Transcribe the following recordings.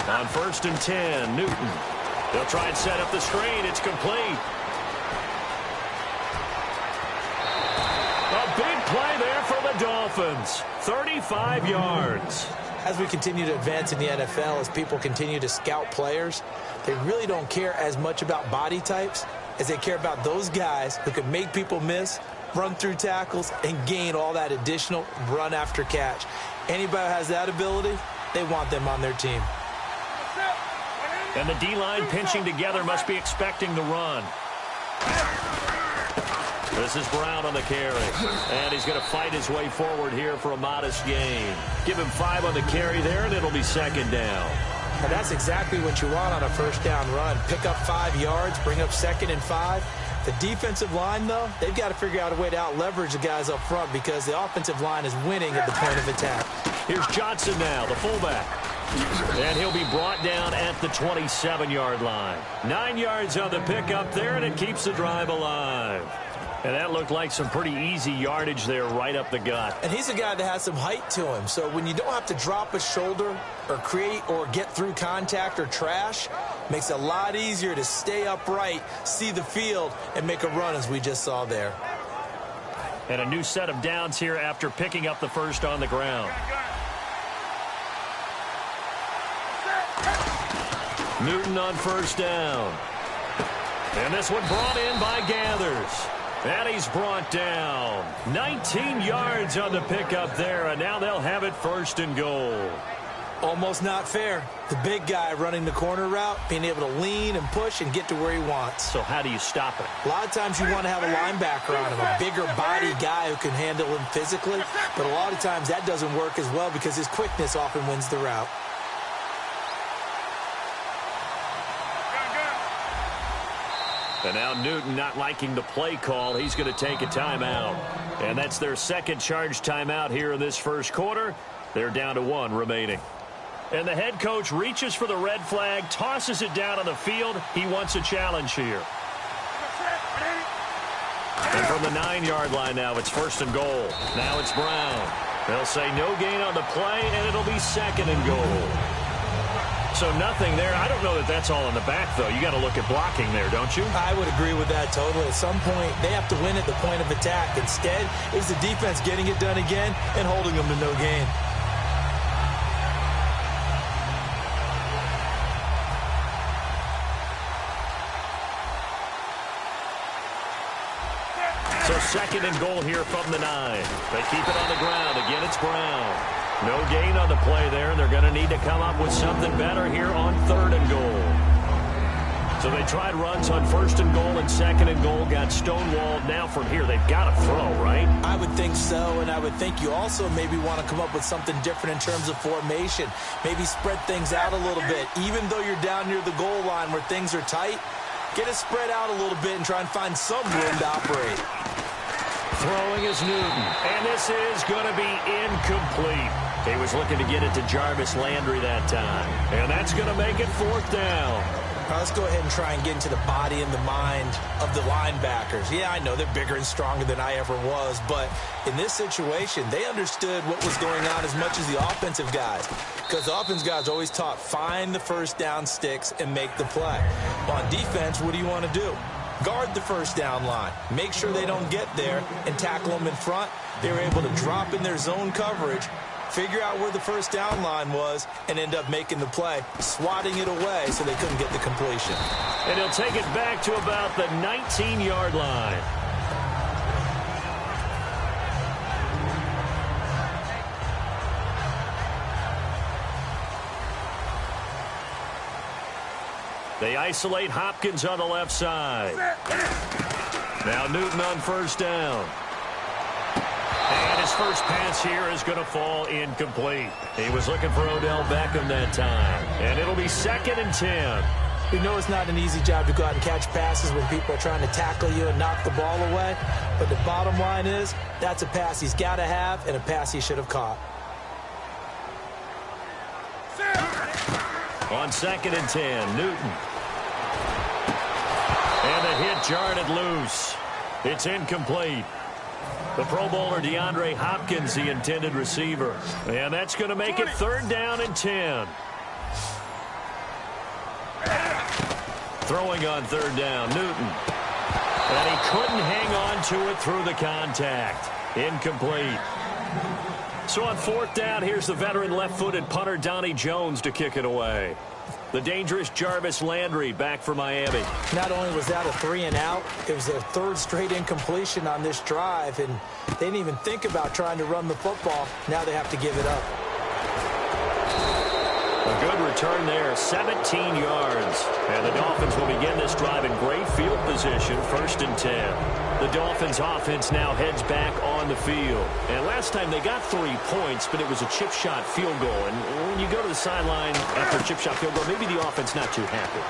On 1st and 10, Newton. They'll try and set up the screen. It's complete. A big play there for the Dolphins. 35 yards. As we continue to advance in the NFL, as people continue to scout players, they really don't care as much about body types as they care about those guys who can make people miss, run through tackles, and gain all that additional run after catch. Anybody who has that ability, they want them on their team. And the D-line pinching together must be expecting the run. This is Brown on the carry. And he's going to fight his way forward here for a modest gain. Give him 5 on the carry there, and it'll be 2nd down. And that's exactly what you want on a 1st down run. Pick up 5 yards, bring up 2nd and 5. The defensive line, though, they've got to figure out a way to out-leverage the guys up front because the offensive line is winning at the point of attack. Here's Johnson now, the fullback. And he'll be brought down at the 27-yard line. 9 yards on the pickup there, and it keeps the drive alive. And that looked like some pretty easy yardage there right up the gut. And he's a guy that has some height to him. So when you don't have to drop a shoulder or create or get through contact or trash, makes it a lot easier to stay upright, see the field, and make a run as we just saw there. And a new set of downs here after picking up the first on the ground. Newton on 1st down. And this one brought in by Gathers. And he's brought down. 19 yards on the pickup there, and now they'll have it 1st and goal. Almost not fair. The big guy running the corner route, being able to lean and push and get to where he wants. So how do you stop it? A lot of times you want to have a linebacker on him, a bigger body guy who can handle him physically. But a lot of times that doesn't work as well because his quickness often wins the route. And now Newton not liking the play call. He's going to take a timeout. And that's their 2nd charge timeout here in this 1st quarter. They're down to 1 remaining. And the head coach reaches for the red flag, tosses it down on the field. He wants a challenge here. And from the 9-yard line now, it's 1st and goal. Now it's Brown. They'll say no gain on the play, and it'll be 2nd and goal. So nothing there. I don't know that that's all in the back, though. You got to look at blocking there, don't you? I would agree with that totally. At some point, they have to win at the point of attack. Instead, it was the defense getting it done again and holding them to no gain. So 2nd and goal here from the 9. They keep it on the ground. Again, it's Brown. No gain on the play there, and they're going to need to come up with something better here on 3rd and goal. So they tried runs on 1st and goal and 2nd and goal, got stonewalled. Now from here, they've got to throw, right? I would think so, and I would think you also maybe want to come up with something different in terms of formation. Maybe spread things out a little bit. Even though you're down near the goal line where things are tight, get it spread out a little bit and try and find some room to operate. Throwing is Newton, and this is going to be incomplete. He was looking to get it to Jarvis Landry that time, and that's going to make it 4th down. Now let's go ahead and try and get into the body and the mind of the linebackers. Yeah, I know they're bigger and stronger than I ever was, but in this situation, they understood what was going on as much as the offensive guys, because the offensive guys always taught find the 1st down sticks and make the play. On defense, what do you want to do? Guard the 1st down line. Make sure they don't get there and tackle them in front. They were able to drop in their zone coverage, figure out where the 1st down line was, and end up making the play, swatting it away so they couldn't get the completion. And he'll take it back to about the 19-yard line. They isolate Hopkins on the left side. Now Newton on 1st down. And his first pass here is going to fall incomplete. He was looking for Odell Beckham that time. And it'll be 2nd and 10. We know it's not an easy job to go out and catch passes when people are trying to tackle you and knock the ball away. But the bottom line is, that's a pass he's got to have and a pass he should have caught. On 2nd and 10, Newton. And the hit jarred it loose. It's incomplete. The Pro Bowler DeAndre Hopkins, the intended receiver. And that's going to make it 3rd down and 10. Throwing on third down, Newton. And he couldn't hang on to it through the contact. Incomplete. So on fourth down, here's the veteran left-footed punter Donnie Jones to kick it away. The dangerous Jarvis Landry back for Miami. Not only was that a 3-and-out, it was their third straight incompletion on this drive, and they didn't even think about trying to run the football. Now they have to give it up. A good return there, 17 yards. And the Dolphins will begin this drive in great field position, 1st and 10. The Dolphins offense now heads back on the field. And last time they got 3 points, but it was a chip shot field goal. And when you go to the sideline after a chip shot field goal, maybe the offense not too happy.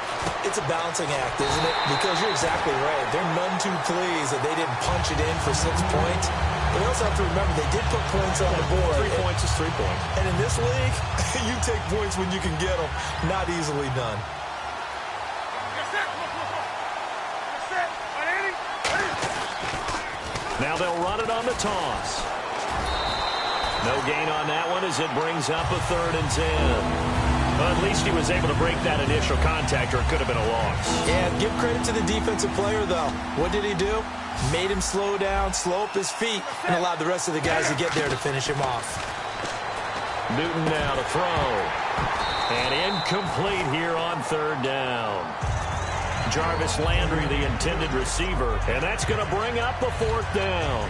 It's a balancing act, isn't it? Because you're exactly right. They're none too pleased that they didn't punch it in for 6 points. But you also have to remember they did put points on the board. 3 points is 3 points. And in this league, you take points when you can get them. Not easily done. Now they'll run it on the toss. No gain on that one as it brings up a 3rd and 10. Well, at least he was able to break that initial contact, or it could have been a loss. Yeah, give credit to the defensive player, though. What did he do? Made him slow down, slow up his feet, and allowed the rest of the guys to get there to finish him off. Newton now to throw. And incomplete here on 3rd down. Jarvis Landry, the intended receiver, and that's going to bring up a 4th down.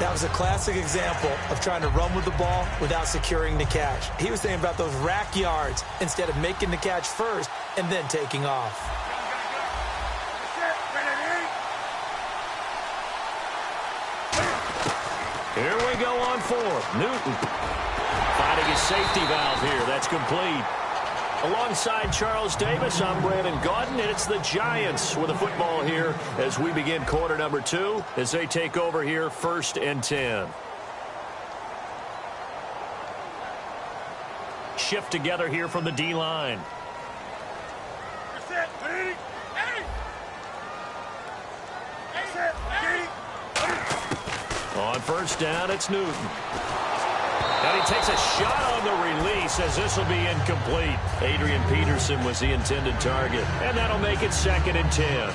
That was a classic example of trying to run with the ball without securing the catch. He was thinking about those rack yards instead of making the catch first and then taking off. Here we go on 4th. Newton finding his safety valve here. That's complete. Alongside Charles Davis, I'm Brandon Gaudin, and it's the Giants with the football here as we begin quarter number 2 as they take over here 1st and 10. Shift together here from the D-line. On 1st down, it's Newton. And he takes a shot on the release as this will be incomplete. Adrian Peterson was the intended target, and that'll make it 2nd and 10.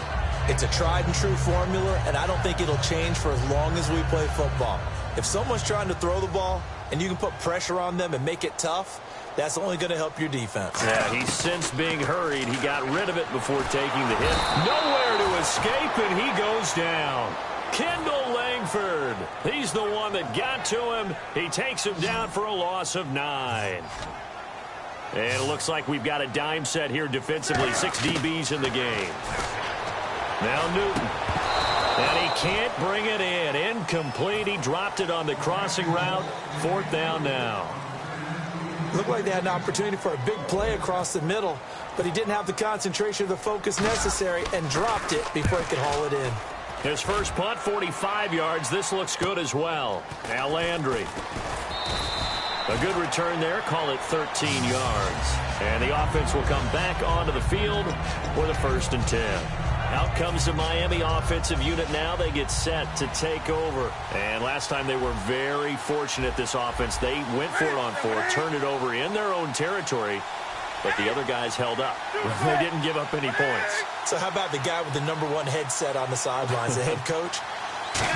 It's a tried-and-true formula, and I don't think it'll change for as long as we play football. If someone's trying to throw the ball and you can put pressure on them and make it tough, that's only going to help your defense. Yeah, he sensed being hurried. He got rid of it before taking the hit. Nowhere to escape, and he goes down. Kendall Langford. He's the one that got to him. He takes him down for a loss of 9. And it looks like we've got a dime set here defensively. 6 DBs in the game. Now Newton. And he can't bring it in. Incomplete. He dropped it on the crossing route. 4th down now. Looked like they had an opportunity for a big play across the middle, but he didn't have the concentration or the focus necessary and dropped it before he could haul it in. His first punt, 45 yards. This looks good as well. Now Landry. A good return there. Call it 13 yards. And the offense will come back onto the field for the 1st and 10. Out comes the Miami offensive unit now. They get set to take over. And last time they were very fortunate, this offense. They went for it on 4, turned it over in their own territory. But the other guys held up. They didn't give up any points. So how about the guy with the #1 headset on the sidelines, the head coach?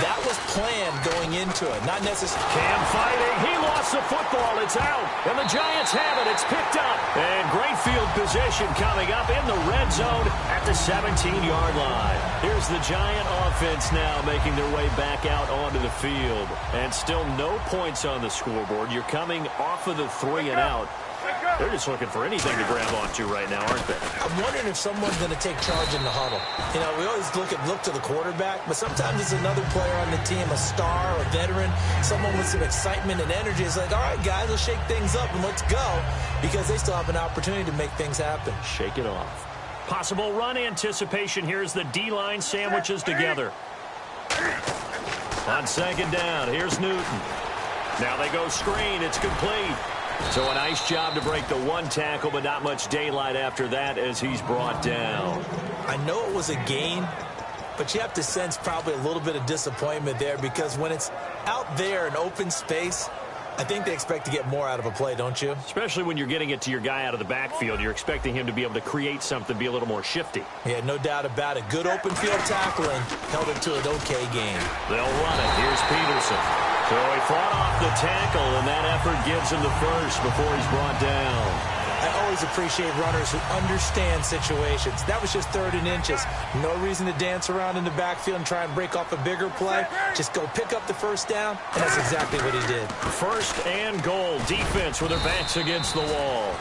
That was planned going into it, not necessarily. Cam fighting. He lost the football. It's out. And the Giants have it. It's picked up. And great field position coming up in the red zone at the 17-yard line. Here's the Giant offense now making their way back out onto the field. And still no points on the scoreboard. You're coming off of the 3 and out. They're just looking for anything to grab onto right now, aren't they? I'm wondering if someone's going to take charge in the huddle. You know, we always look to the quarterback, but sometimes it's another player on the team, a star, a veteran, someone with some excitement and energy. It's like, all right, guys, let's shake things up and let's go, because they still have an opportunity to make things happen. Shake it off. Possible run anticipation here as the D-line sandwiches together. On 2nd down, here's Newton. Now they go screen. It's complete. So a nice job to break the 1 tackle, but not much daylight after that as he's brought down. I know it was a gain, but you have to sense probably a little bit of disappointment there, because when it's out there in open space, I think they expect to get more out of a play, don't you? Especially when you're getting it to your guy out of the backfield. You're expecting him to be able to create something, be a little more shifty. Yeah, no doubt about it. Good open field tackling. Held it to an okay game. They'll run it. Here's Peterson. So he fought off the tackle, and that effort gives him the first before he's brought down. I always appreciate runners who understand situations. That was just 3rd and inches. No reason to dance around in the backfield and try and break off a bigger play. Just go pick up the first down, and that's exactly what he did. 1st and goal. Defense with their backs against the wall.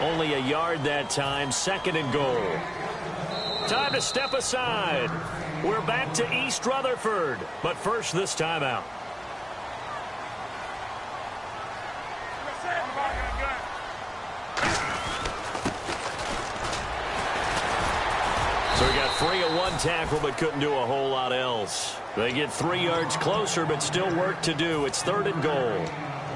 Only a yard that time. 2nd and goal. Time to step aside. We're back to East Rutherford. But first, this timeout. So we got 3 on 1 tackle, but couldn't do a whole lot else. They get 3 yards closer, but still work to do. It's 3rd and goal.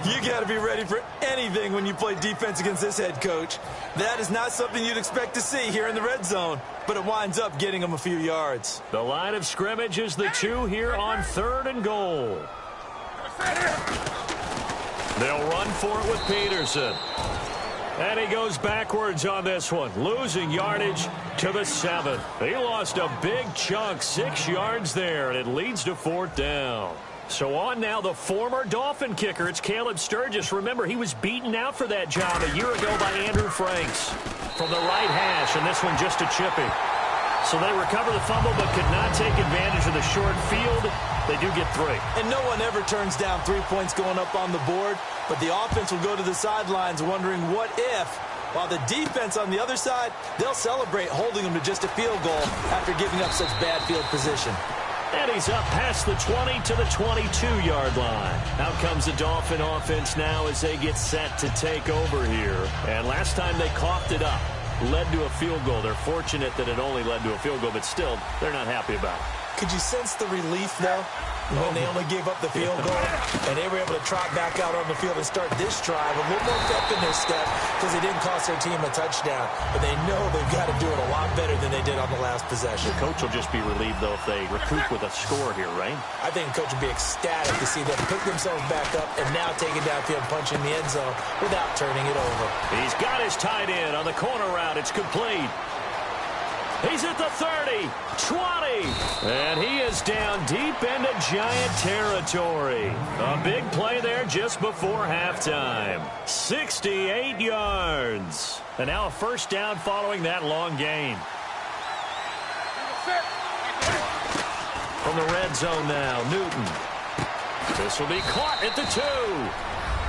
You got to be ready for anything when you play defense against this head coach. That is not something you'd expect to see here in the red zone, but it winds up getting them a few yards. The line of scrimmage is the 2 here on 3rd and goal. They'll run for it with Peterson. And he goes backwards on this one, losing yardage to the 7. He lost a big chunk, 6 yards there, and it leads to 4th down. So on now, the former Dolphin kicker. It's Caleb Sturgis. Remember, he was beaten out for that job a year ago by Andrew Franks from the right hash, and this one just a chippy. So they recover the fumble but could not take advantage of the short field. They do get 3. And no one ever turns down 3 points going up on the board, but the offense will go to the sidelines wondering what if, while the defense on the other side, they'll celebrate holding them to just a field goal after giving up such bad field position. And he's up past the 20 to the 22-yard line. Out comes the Dolphin offense now as they get set to take over here. And last time they coughed it up, led to a field goal. They're fortunate that it only led to a field goal, but still, they're not happy about it. Could you sense the relief, though, when they only gave up the field goal and they were able to trot back out on the field and start this drive a little more pep in their step because they didn't cost their team a touchdown, but they know they've got to do it a lot better than they did on the last possession. The coach will just be relieved, though, if they recoup with a score here, right? I think the coach would be ecstatic to see them pick themselves back up and now take it downfield and punch in the end zone without turning it over. He's got his tight end on the corner route. It's complete. He's at the 30, 20, and he is down deep into Giant territory. A big play there just before halftime. 68 yards. And now a 1st down following that long gain. From the red zone now, Newton. This will be caught at the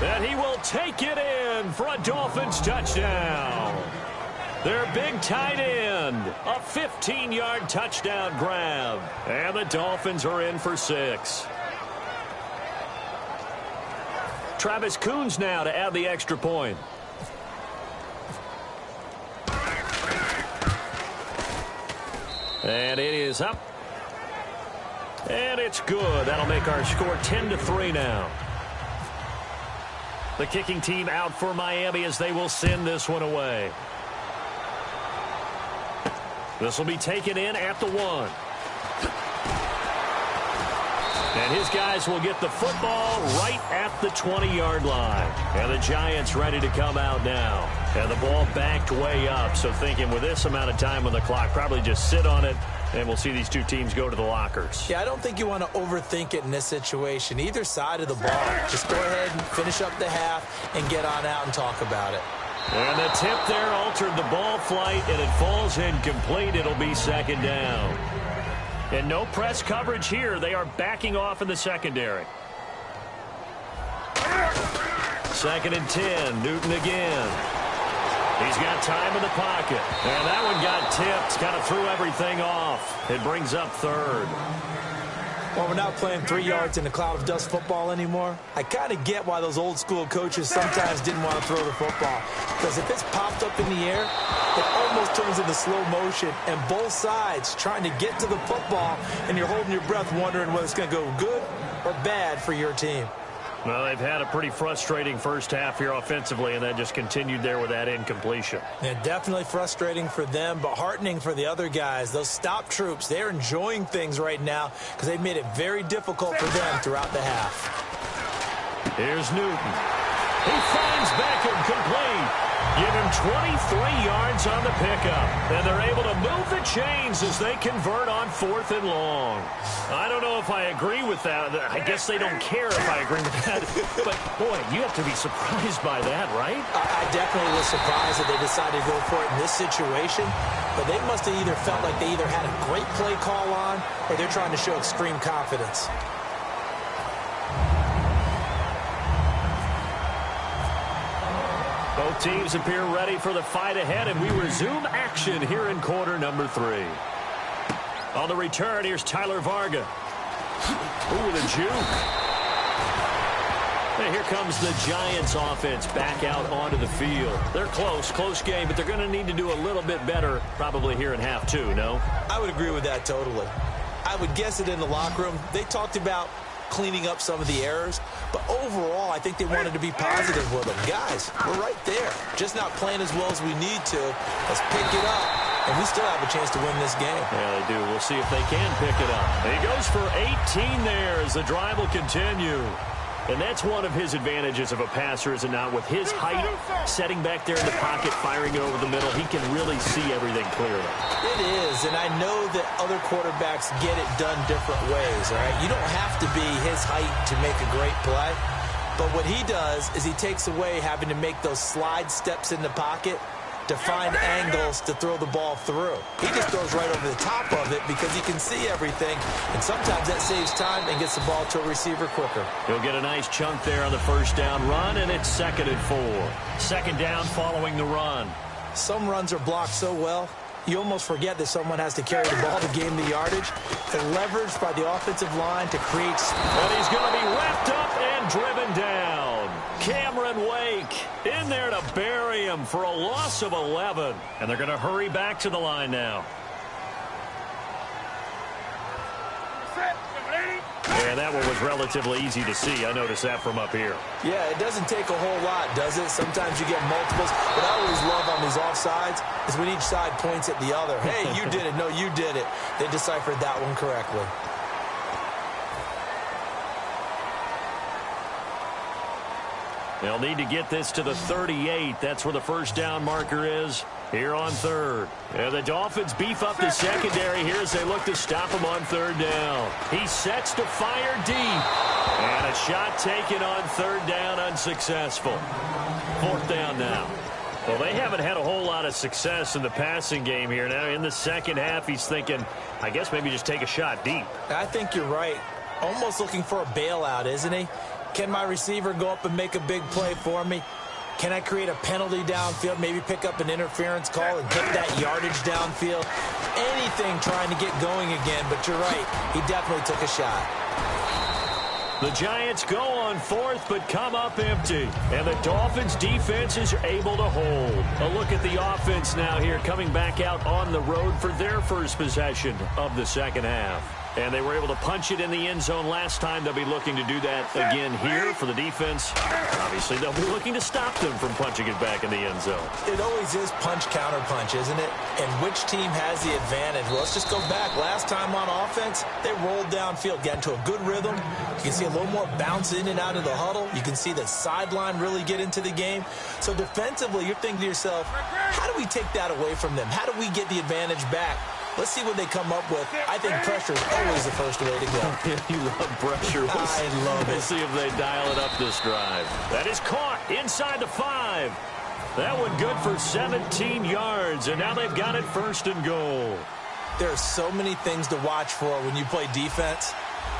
2. And he will take it in for a Dolphins touchdown. Their big tight end, a 15-yard touchdown grab. And the Dolphins are in for 6. Travis Coons now to add the extra point. And it is up. And it's good. That'll make our score 10-3 now. The kicking team out for Miami as they will send this one away. This will be taken in at the 1. And his guys will get the football right at the 20-yard line. And the Giants ready to come out now. And the ball backed way up. So thinking with this amount of time on the clock, probably just sit on it, and we'll see these two teams go to the lockers. Yeah, I don't think you want to overthink it in this situation. Either side of the ball. Just go ahead and finish up the half and get on out and talk about it. And the tip there altered the ball flight, and it falls incomplete. It'll be 2nd down. And no press coverage here. They are backing off in the secondary. 2nd and 10. Newton again. He's got time in the pocket. And that one got tipped. Kind of threw everything off. It brings up 3rd. Well, we're not playing 3 yards in a cloud of dust football anymore. I kind of get why those old school coaches sometimes didn't want to throw the football. Because if it's popped up in the air, it almost turns into slow motion. And both sides trying to get to the football, and you're holding your breath wondering whether it's going to go good or bad for your team. Well, they've had a pretty frustrating first half here offensively, and that just continued there with that incompletion. Yeah, definitely frustrating for them, but heartening for the other guys. Those stop troops, they're enjoying things right now because they've made it very difficult for them throughout the half. Here's Newton. 23 yards on the pickup. And they're able to move the chains as they convert on 4th and long. I don't know if I agree with that. I guess they don't care if I agree with that. But, boy, you have to be surprised by that, right? I definitely was surprised that they decided to go for it in this situation. But they must have either felt like they either had a great play call on or they're trying to show extreme confidence. Both teams appear ready for the fight ahead, and we resume action here in quarter number 3. On the return, here's Tyler Varga. Ooh, with a juke. And here comes the Giants offense back out onto the field. They're close game, but they're going to need to do a little bit better probably here in half 2, no? I would agree with that totally. I would guess that in the locker room, they talked about cleaning up some of the errors, but overall, I think they wanted to be positive with them. Guys, we're right there. Just not playing as well as we need to. Let's pick it up, and we still have a chance to win this game. Yeah, they do. We'll see if they can pick it up. And he goes for 18 there as the drive will continue. And that's one of his advantages of a passer, is it not? With his height, setting back there in the pocket, firing it over the middle, he can really see everything clearly. It is, and I know that other quarterbacks get it done different ways, all right? You don't have to be his height to make a great play. But what he does is he takes away having to make those slide steps in the pocket to find angles to throw the ball through. He just throws right over the top of it because he can see everything, and sometimes that saves time and gets the ball to a receiver quicker. He'll get a nice chunk there on the first down run, and it's 2nd and 4. 2nd down following the run. Some runs are blocked so well, you almost forget that someone has to carry the ball to gain the yardage. The leverage by the offensive line to create... And he's going to be wrapped up and driven down. Cameron Wake in there to bury him for a loss of 11. And they're going to hurry back to the line now. And that one was relatively easy to see. I noticed that from up here. Yeah, it doesn't take a whole lot, does it? Sometimes you get multiples. What I always love on these offsides is when each side points at the other. Hey, you did it. No, you did it. They deciphered that one correctly. They'll need to get this to the 38. That's where the first down marker is here on 3rd. And the Dolphins beef up the secondary here as they look to stop him on 3rd down. He sets to fire deep. And a shot taken on 3rd down, unsuccessful. 4th down now. Well, they haven't had a whole lot of success in the passing game here. Now in the second half, he's thinking, I guess maybe just take a shot deep. I think you're right. Almost looking for a bailout, isn't he? Can my receiver go up and make a big play for me? Can I create a penalty downfield, maybe pick up an interference call and take that yardage downfield? Anything trying to get going again, but you're right. He definitely took a shot. The Giants go on 4th, but come up empty. And the Dolphins' defense is able to hold. A look at the offense now here, coming back out on the road for their first possession of the second half. And they were able to punch it in the end zone last time. They'll be looking to do that again here for the defense. Obviously, they'll be looking to stop them from punching it back in the end zone. It always is punch-counter-punch, isn't it? And which team has the advantage? Well, let's just go back. Last time on offense, they rolled downfield, got into a good rhythm. You can see a little more bounce in and out of the huddle. You can see the sideline really get into the game. So defensively, you're thinking to yourself, how do we take that away from them? How do we get the advantage back? Let's see what they come up with. I think pressure is always the first way to go. You love pressure. I love it. We'll see if they dial it up this drive. That is caught inside the 5. That one good for 17 yards, and now they've got it 1st and goal. There are so many things to watch for when you play defense.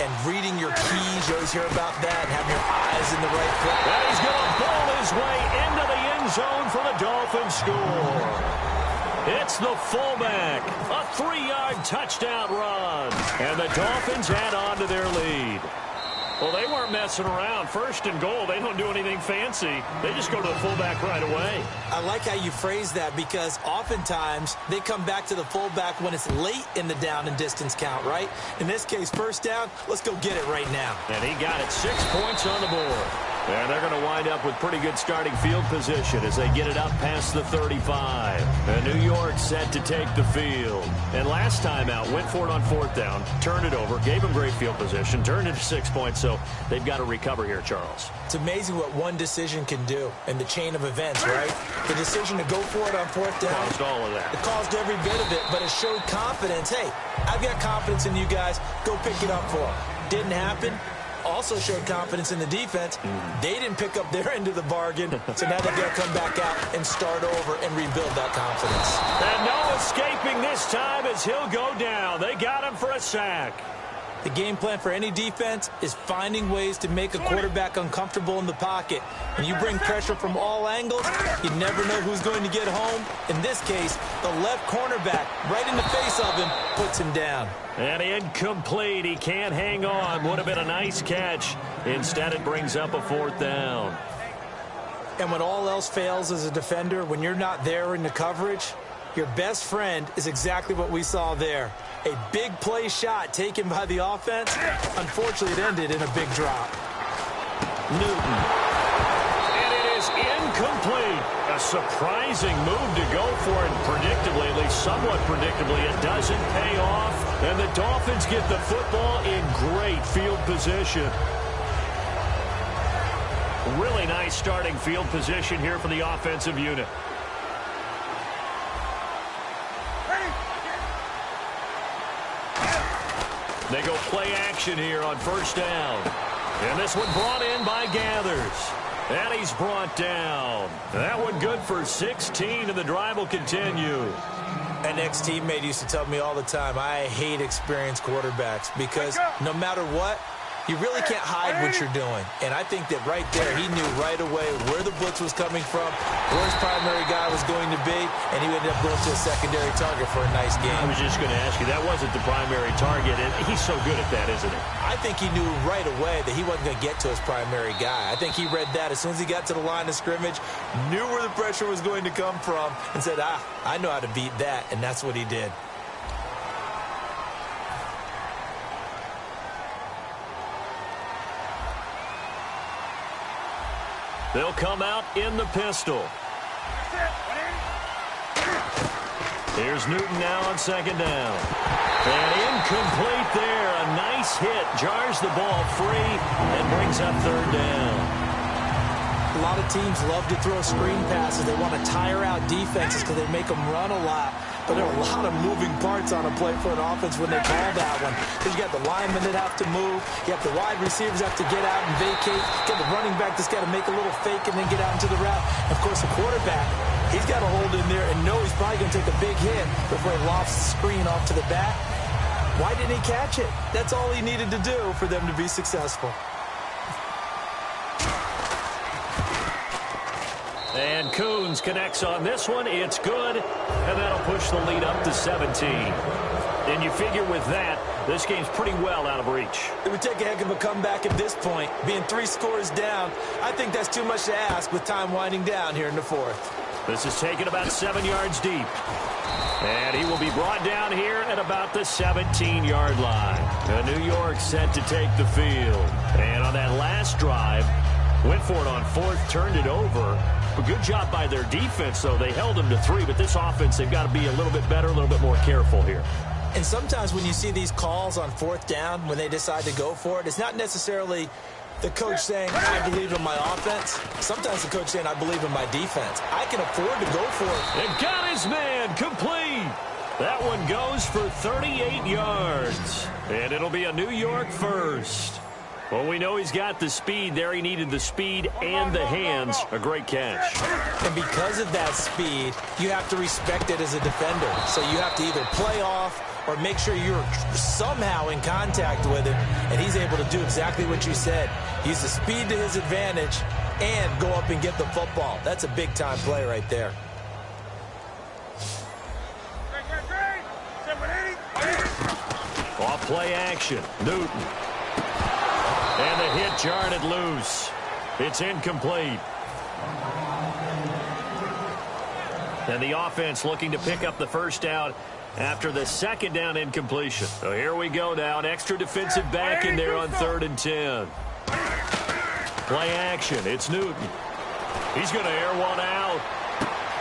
And reading your keys, you always hear about that, and having your eyes in the right place. And he's going to bowl his way into the end zone for the Dolphins score. It's the fullback, a 3-yard touchdown run. And the Dolphins add on to their lead. Well, they weren't messing around. 1st and goal, they don't do anything fancy. They just go to the fullback right away. I like how you phrase that because oftentimes they come back to the fullback when it's late in the down and distance count, right? In this case, 1st down, let's go get it right now. And he got it. 6 points on the board. And they're going to wind up with pretty good starting field position as they get it up past the 35. And New York set to take the field. And last time out, went for it on fourth down, turned it over, gave them great field position, turned it to 6 points, so they've got to recover here, Charles. It's amazing what one decision can do in the chain of events, right? The decision to go for it on fourth down. Caused all of that. It caused every bit of it, but it showed confidence. Hey, I've got confidence in you guys. Go pick it up for them. Didn't happen. Also showed confidence in the defense. They didn't pick up their end of the bargain, so now they've got to come back out and start over and rebuild that confidence. And no escaping this time as he'll go down. They got him for a sack. The game plan for any defense is finding ways to make a quarterback uncomfortable in the pocket. When you bring pressure from all angles, you never know who's going to get home. In this case, the left cornerback, right in the face of him, puts him down. And incomplete. He can't hang on. Would have been a nice catch. Instead, it brings up a fourth down. And when all else fails as a defender, when you're not there in the coverage, your best friend is exactly what we saw there. A big play shot taken by the offense. Unfortunately, it ended in a big drop. Newton. And it is incomplete. A surprising move to go for it. Predictably, at least somewhat predictably, it doesn't pay off. And the Dolphins get the football in great field position. Really nice starting field position here for the offensive unit. They go play action here on first down. And this one brought in by Gathers. And he's brought down. That one good for 16, and the drive will continue. An ex-teammate used to tell me all the time, I hate experienced quarterbacks because no matter what, you really can't hide what you're doing. And I think that right there, he knew right away where the blitz was coming from, where his primary guy was going to be, and he ended up going to a secondary target for a nice game. I was just going to ask you, that wasn't the primary target, and he's so good at that, isn't he? I think he knew right away that he wasn't going to get to his primary guy. I think he read that as soon as he got to the line of scrimmage, knew where the pressure was going to come from, and said, I know how to beat that, and that's what he did. They'll come out in the pistol. Here's Newton now on second down. And incomplete there. A nice hit. Jars the ball free and brings up third down. A lot of teams love to throw screen passes. They want to tire out defenses because they make them run a lot. But there are a lot of moving parts on a play for an offense when they call that one. Because you got the linemen that have to move. You have the wide receivers that have to get out and vacate. You got the running back that's got to make a little fake and then get out into the route. And of course, the quarterback, he's got to hold in there and know he's probably going to take a big hit before he lofts the screen off to the back. Why didn't he catch it? That's all he needed to do for them to be successful. And Coons connects on this one. It's good. And that'll push the lead up to 17. And you figure with that, this game's pretty well out of reach. It would take a heck of a comeback at this point. Being 3 scores down, I think that's too much to ask with time winding down here in the fourth. This is taken about 7 yards deep. And he will be brought down here at about the 17-yard line. New York set to take the field. And on that last drive, went for it on fourth, turned it over. A good job by their defense, though. They held them to 3, but this offense, they've got to be a little bit better, a little bit more careful here. And sometimes when you see these calls on fourth down, when they decide to go for it, it's not necessarily the coach saying, I believe in my offense. Sometimes the coach saying, I believe in my defense. I can afford to go for it. And got his man complete. That one goes for 38 yards. And it'll be a New York first. Well, we know he's got the speed there. He needed the speed and the hands. A great catch. And because of that speed, you have to respect it as a defender. So you have to either play off or make sure you're somehow in contact with him. And he's able to do exactly what you said. Use the speed to his advantage and go up and get the football. That's a big-time play right there. Off play action. Newton. And the hit jarred it loose. It's incomplete. And the offense looking to pick up the first down after the second down incompletion. So here we go now. An extra defensive back in there on 3rd and 10. Play action. It's Newton. He's going to air one out.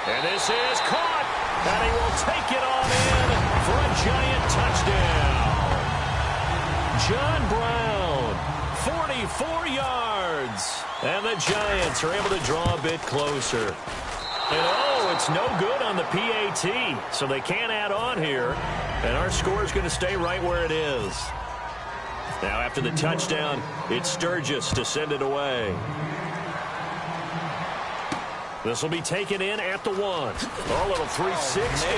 And this is caught. And he will take it on in for a Giant touchdown. John Brown, 44 yards. And the Giants are able to draw a bit closer. And, oh, it's no good on the PAT, so they can't add on here. And our score is going to stay right where it is. Now, after the touchdown, it's Sturgis to send it away. This will be taken in at the 1. Oh, a little 360.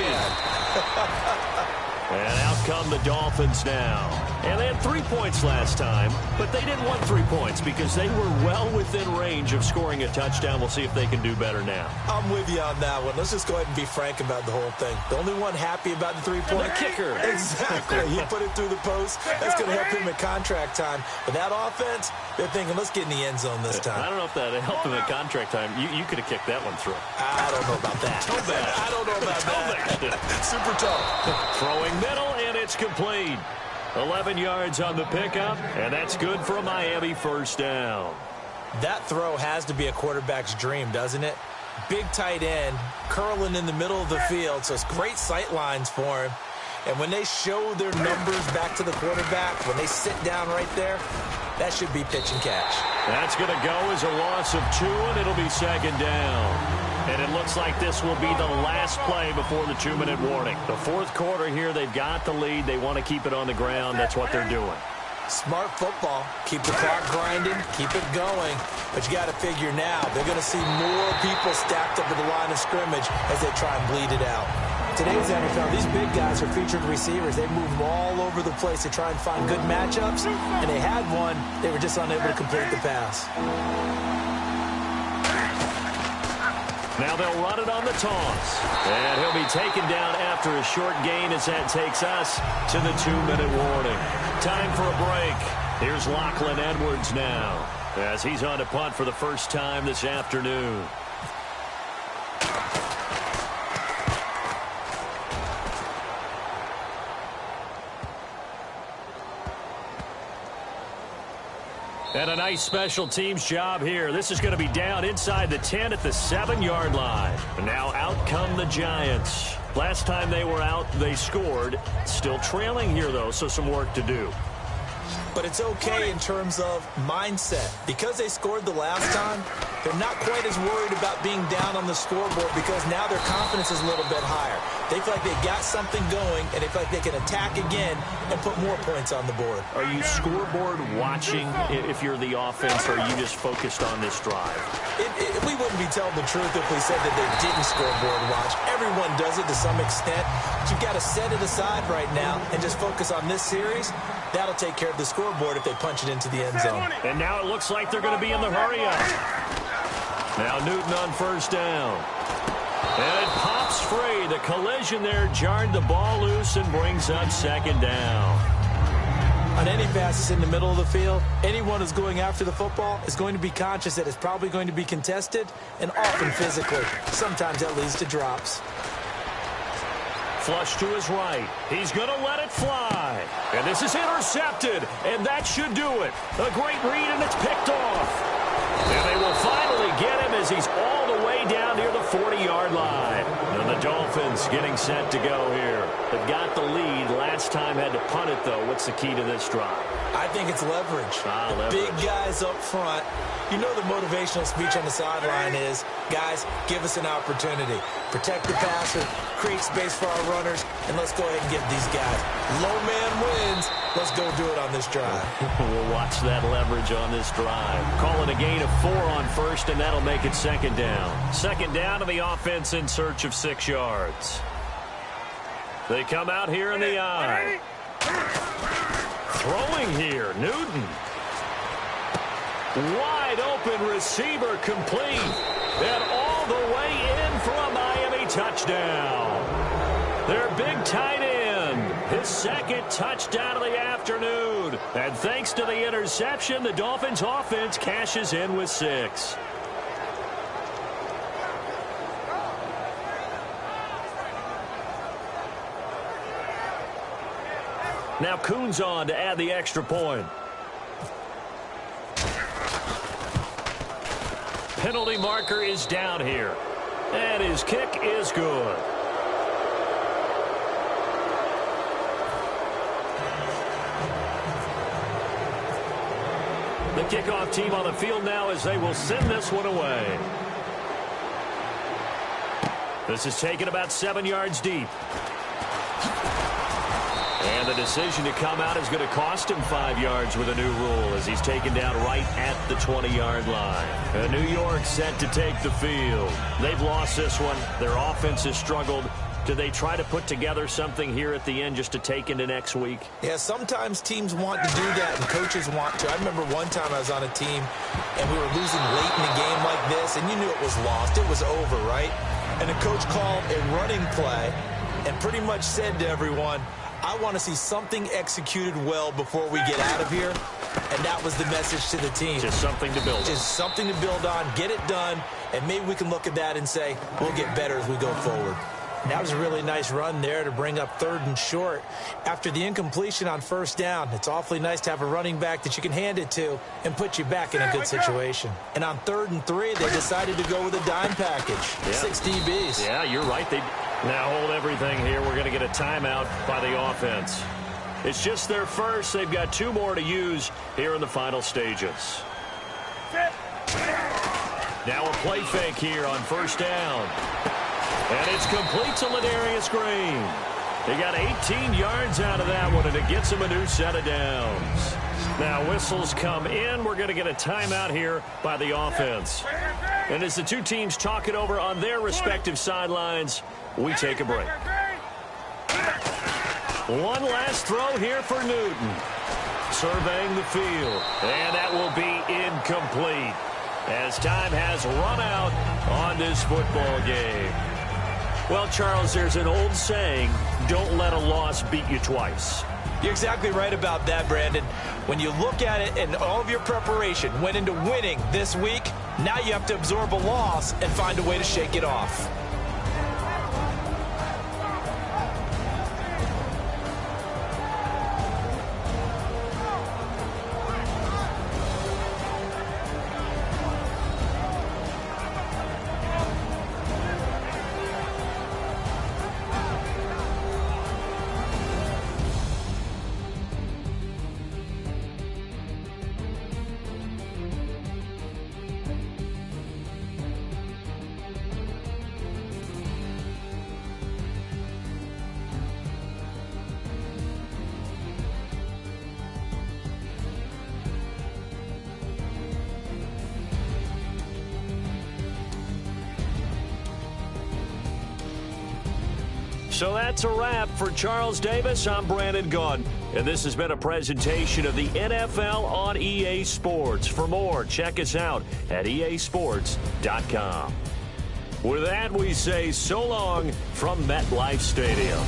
And out come the Dolphins now. And they had 3 points last time, but they didn't want 3 points because they were well within range of scoring a touchdown. We'll see if they can do better now. I'm with you on that one. Let's just go ahead and be frank about the whole thing. The only one happy about the 3-point kicker. Exactly. He put it through the post. That's going to help him at contract time. But that offense, they're thinking, let's get in the end zone this time. I don't know if that helped him at contract time. You could have kicked that one through. I don't know about that. I don't know about that. Super tough. Throwing middle, and it's complete. 11 yards on the pickup, and that's good for a Miami first down. That throw has to be a quarterback's dream, doesn't it? Big tight end, curling in the middle of the field, so it's great sight lines for him. And when they show their numbers back to the quarterback, when they sit down right there, that should be pitch and catch. That's going to go as a loss of 2, and it'll be second down. And it looks like this will be the last play before the 2-minute warning. The fourth quarter here, they've got the lead. They want to keep it on the ground. That's what they're doing. Smart football. Keep the clock grinding. Keep it going. But you got to figure now, they're going to see more people stacked up at the line of scrimmage as they try and bleed it out. Today's NFL, these big guys are featured receivers. They move them all over the place to try and find good matchups. And they had one. They were just unable to complete the pass. Now they'll run it on the toss. And he'll be taken down after a short gain as that takes us to the 2-minute warning. Time for a break. Here's Lachlan Edwards now as he's on to punt for the first time this afternoon. And a nice special teams job here. This is going to be down inside the 10 at the 7-yard line. And now out come the Giants. Last time they were out, they scored. Still trailing here, though, so some work to do. But it's okay in terms of mindset. Because they scored the last time, they're not quite as worried about being down on the scoreboard because now their confidence is a little bit higher. They feel like they got something going, and they feel like they can attack again and put more points on the board. Are you scoreboard watching if you're the offense, or are you just focused on this drive? We wouldn't be telling the truth if we said that they didn't scoreboard watch. Everyone does it to some extent. But you've got to set it aside right now and just focus on this series. That'll take care of the scoreboard if they punch it into the end zone. And now it looks like they're going to be in the hurry-up. Now Newton on first down. And it pops free. The collision there jarred the ball loose and brings up second down. On any passes in the middle of the field, anyone who's going after the football is going to be conscious that it's probably going to be contested and often physically. Sometimes that leads to drops. Flush to his right. He's going to let it fly. And this is intercepted. And that should do it. A great read, and it's picked off. And they will finally get him as he's all the way down near the 40-yard line. And the Dolphins getting set to go here. They've got the lead. Last time had to punt it, though. What's the key to this drive? I think it's leverage. Leverage. Big guys up front. You know the motivational speech on the sideline is, guys, give us an opportunity. Protect the passer, create space for our runners, and let's go ahead and get these guys. Low man wins. Let's go do it on this drive. We'll watch that leverage on this drive. Call it a gain of 4 on first, and that'll make it second down. Second down to the offense in search of 6 yards. They come out here in the eye. Throwing here, Newton. Wide open receiver complete. And all the way in for a Miami touchdown. Their big tight end. His second touchdown of the afternoon. And thanks to the interception, the Dolphins offense cashes in with 6. Now Coons on to add the extra point. penalty marker is down here. And his kick is good. The kickoff team on the field now as they will send this one away. This is taken about 7 yards deep. And the decision to come out is going to cost him 5 yards with a new rule as he's taken down right at the 20-yard line. And New York set to take the field. They've lost this one. Their offense has struggled. Do they try to put together something here at the end just to take into next week? Yeah, sometimes teams want to do that and coaches want to. I remember one time I was on a team and we were losing late in a game like this and you knew it was lost. It was over, right? And the coach called a running play and pretty much said to everyone, I want to see something executed well before we get out of here. And that was the message to the team. Just something to build on. Just something to build on, get it done, and maybe we can look at that and say, we'll get better as we go forward. And that was a really nice run there to bring up 3rd and short. After the incompletion on 1st down, it's awfully nice to have a running back that you can hand it to and put you back in a good situation. And on 3rd and 3, they decided to go with a dime package. Yeah. 6 DBs. Yeah, you're right. They now hold everything here. We're going to get a timeout by the offense. It's just their first. They've got 2 more to use here in the final stages. Now a play fake here on 1st down. And it's complete to Ladarius Green. He got 18 yards out of that one, and it gets him a new set of downs. Now whistles come in. We're going to get a timeout here by the offense. And as the two teams talk it over on their respective sidelines, we take a break. One last throw here for Newton. Surveying the field. And that will be incomplete as time has run out on this football game. Well, Charles, there's an old saying, don't let a loss beat you twice. You're exactly right about that, Brandon. When you look at it and all of your preparation went into winning this week, now you have to absorb a loss and find a way to shake it off. So that's a wrap for Charles Davis. I'm Brandon Gaudin, and this has been a presentation of the NFL on EA Sports. For more, check us out at easports.com. With that, we say so long from MetLife Stadium.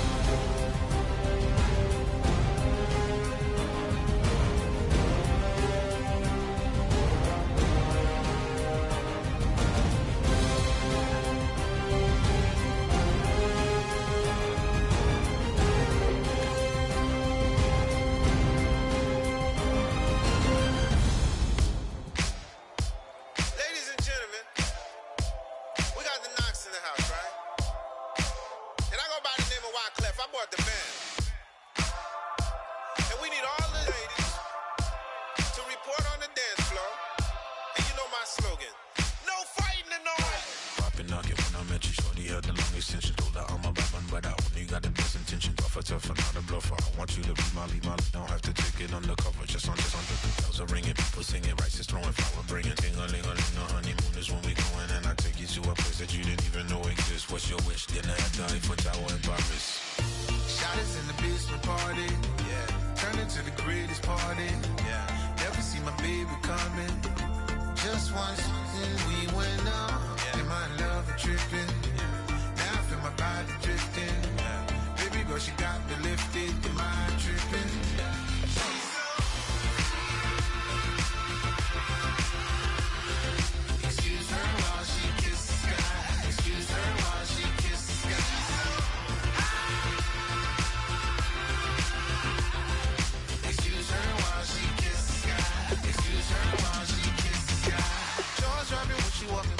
What you up?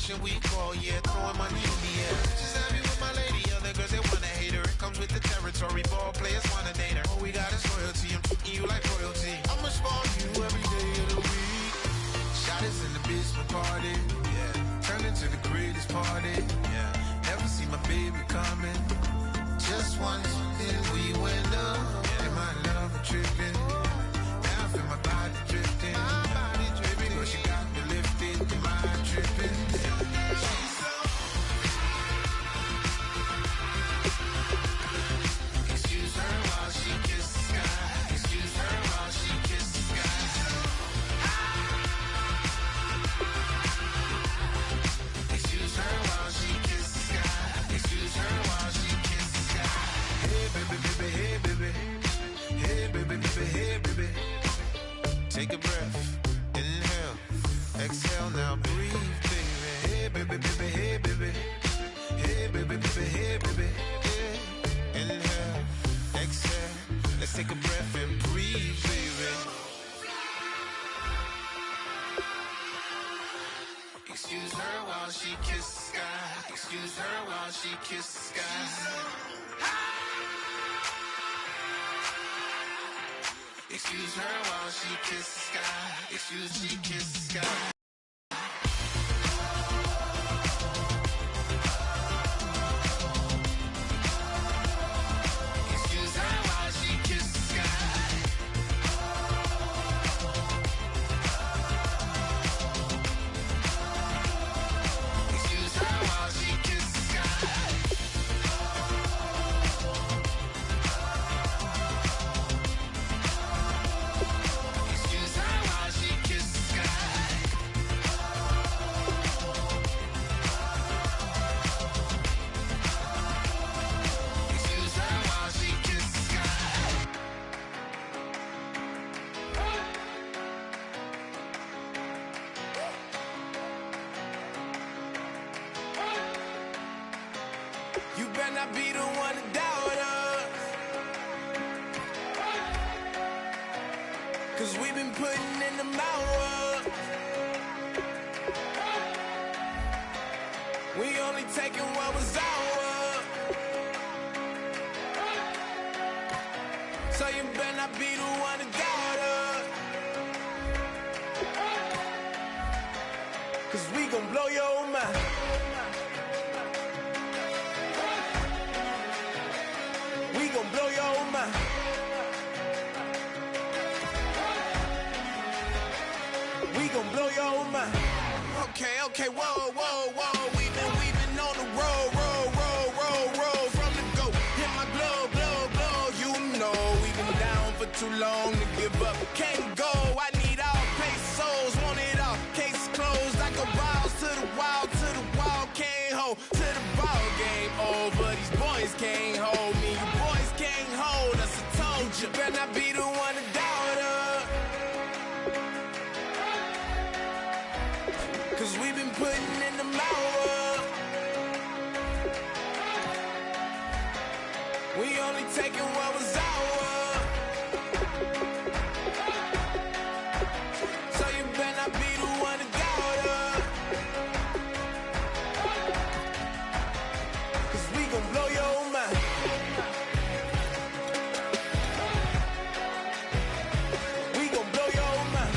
ocean we call, yeah, throwing money in the air. Just happy with my lady, other girls they wanna hate her. It comes with the territory, ball players wanna date her. All we got is loyalty, I'm treating you like royalty. I'ma spoil you every day of the week. Shot is in the basement party, yeah. Turn into the greatest party, yeah. Never see my baby coming. Just once, then we went up. And my love was tripping. Now I feel my body drifting. Baby, girl, she got me lifted. Your mind tripping. She's so. Excuse her while she kisses the sky. Excuse her while she kisses the sky. Excuse her while she kisses the sky. Excuse her while she kisses the sky. Hey baby, baby, hey baby. Hey baby, baby, hey baby. Take a breath, inhale, exhale, now breathe, baby. Hey baby, baby, hey baby. Hey baby, baby, hey baby. Yeah. Inhale, exhale, let's take a breath and breathe, baby. Excuse her while she kisses the sky. Excuse her while she kisses the sky. Excuse her while she kisses the sky. Excuse she kisses the sky. Excuse her while she kisses the sky. Excuse her while she kisses the sky. Excuse her while she kisses the sky. Excuse her while she kisses the sky. You better not be the one to doubt us, 'cause we've been putting in the hours. We only taking what was ours. So you better not be the one to doubt us, 'cause we gon' blow your mind. We gon' blow your mind. We gon' blow your mind. Okay, whoa, whoa, whoa. We've been on the road, roll from the go. Hit my blow. You know we've been down for too long to give up. Can't go. I need all pesos, want it all. Case closed. I go balls to the wall, can't hold to the ball game over. These boys can't hold me. You boys can't hold us. I told you. Better not be the one to doubt us, 'cause we've been putting in the hours. We only taking what was ours. So you better not be the one to doubt us, 'cause we gon' blow your mind. We gon' blow your mind.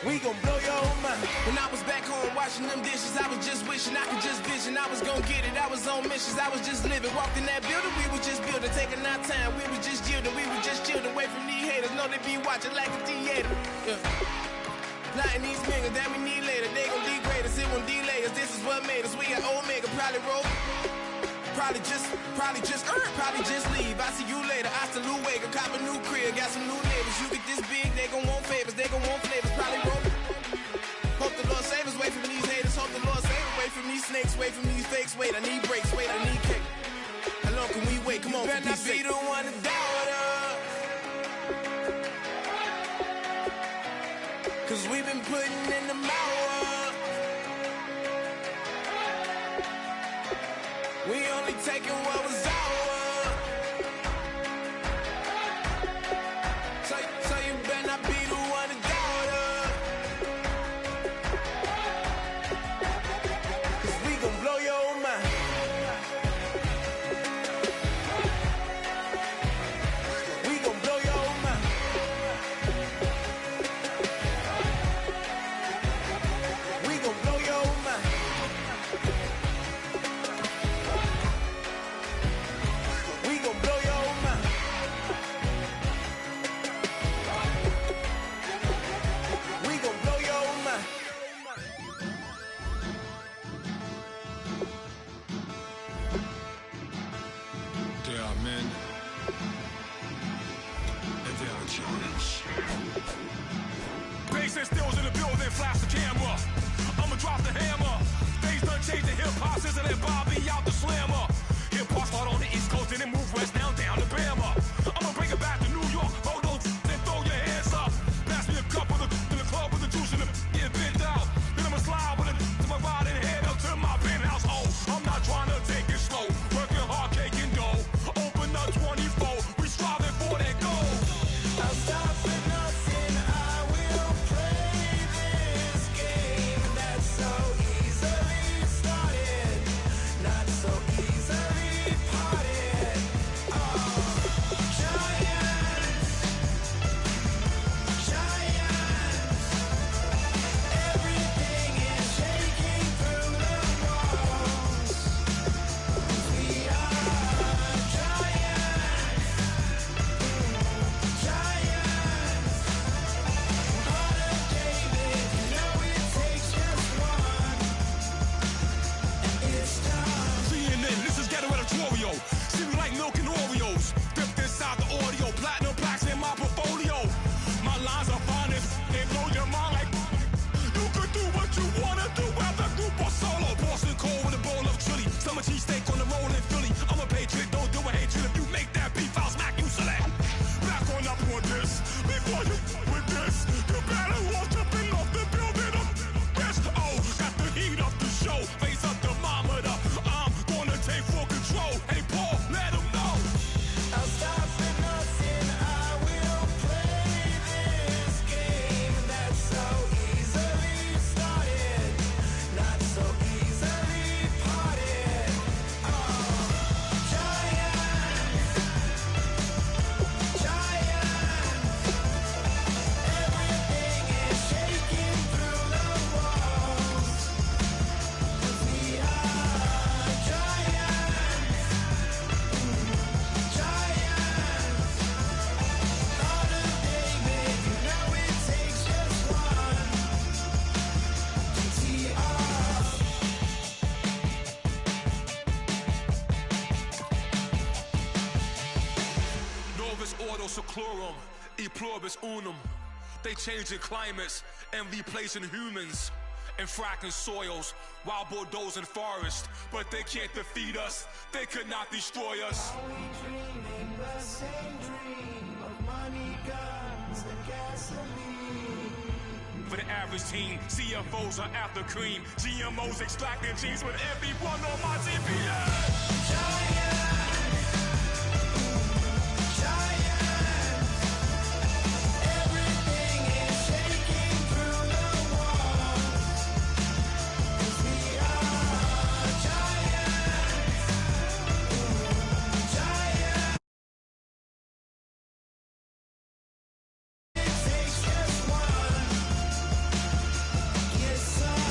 We gon' blow your mind. When I was back home washing them dishes, I was just wishing I could just vision. I was gon' get it, I was on missions, I was just living. Walked in that building, we was just building, taking our time. We was just yielding, we was just chilling. Away from these haters, know they be watching like a theater. Yeah. Plotting these niggas that we need later. They gon' degrade us, it won't delay us. This is what made us. We got Omega, probably roll. Probably just leave. I see you later. I salute Wake, cop a new crib, got some new neighbors. You get this big, they gon' want favors, they gon' want flavors. Probably roll. Hope the Lord save us, wait from these haters. Hope the Lord save us, wait from these snakes, wait from these fakes. Wait, I need breaks, wait, I need cake. How long can we wait? Come on, you better not be the one to doubt us, 'cause we've been putting in the hours. We only taking what was ours. So you better not be the one to doubt us. Bass and stills in the building, flash the camera. I'ma drop the hammer. Things done changed the hip-hop since I let Bobby out the slammer. Hip-hop start on the East Coast and then move west down to Bama. I'ma bring it back to New York. Hold on, then throw your hands up. Pass me a cup of the club with the juice in the get bent out. Then I'ma slide with it to my ride and head up to my penthouse. Oh, I'm not trying to take it slow. Working hard, cake and dough. Open up 24. We striving for that goal. I'll stop for nothing. I will play this game that's so easily started, not so easily parted. Oh, giants, everything is shaking through the walls. We are giants. Heart of David, you know it takes just one. It's time. CNN, this is Ghetto Editorial. See me like milk and Oreos. Dipped inside the audio, platinum plaques in my portfolio. My lines are finest, they blow your mind like you could do what you wanna do, whether group or solo. Boston cold with a bowl of chili, summer cheesesteak on the roll in Philly. I'm a patriot, don't do a hatred. If you make that beef, I'll smack you silly. Back on up on this, before you with this, you better walk jumping off the building of this. Oh, got the heat up the show, face up thermometer. I'm gonna take full control. Hey Paul, let him know. I'll stop for nothing. I will play this game that's so easily started, not so easily parted. Oh, giants, everything is shaking through the walls. We are giants. Heart of David, you know it takes just one. TR. Novus ordo seclorum, e pluribus unum. They changing climates and replacing humans and fracking soils, wild bulldozing forests. But they can't defeat us, they could not destroy us. Are we dreaming the same dream of money, guns, and gasoline? For the average team, CFOs are after cream, GMOs extracting genes with everyone on my GPS. Everything is shaking through the walls. We are giants. It takes just one. Get some.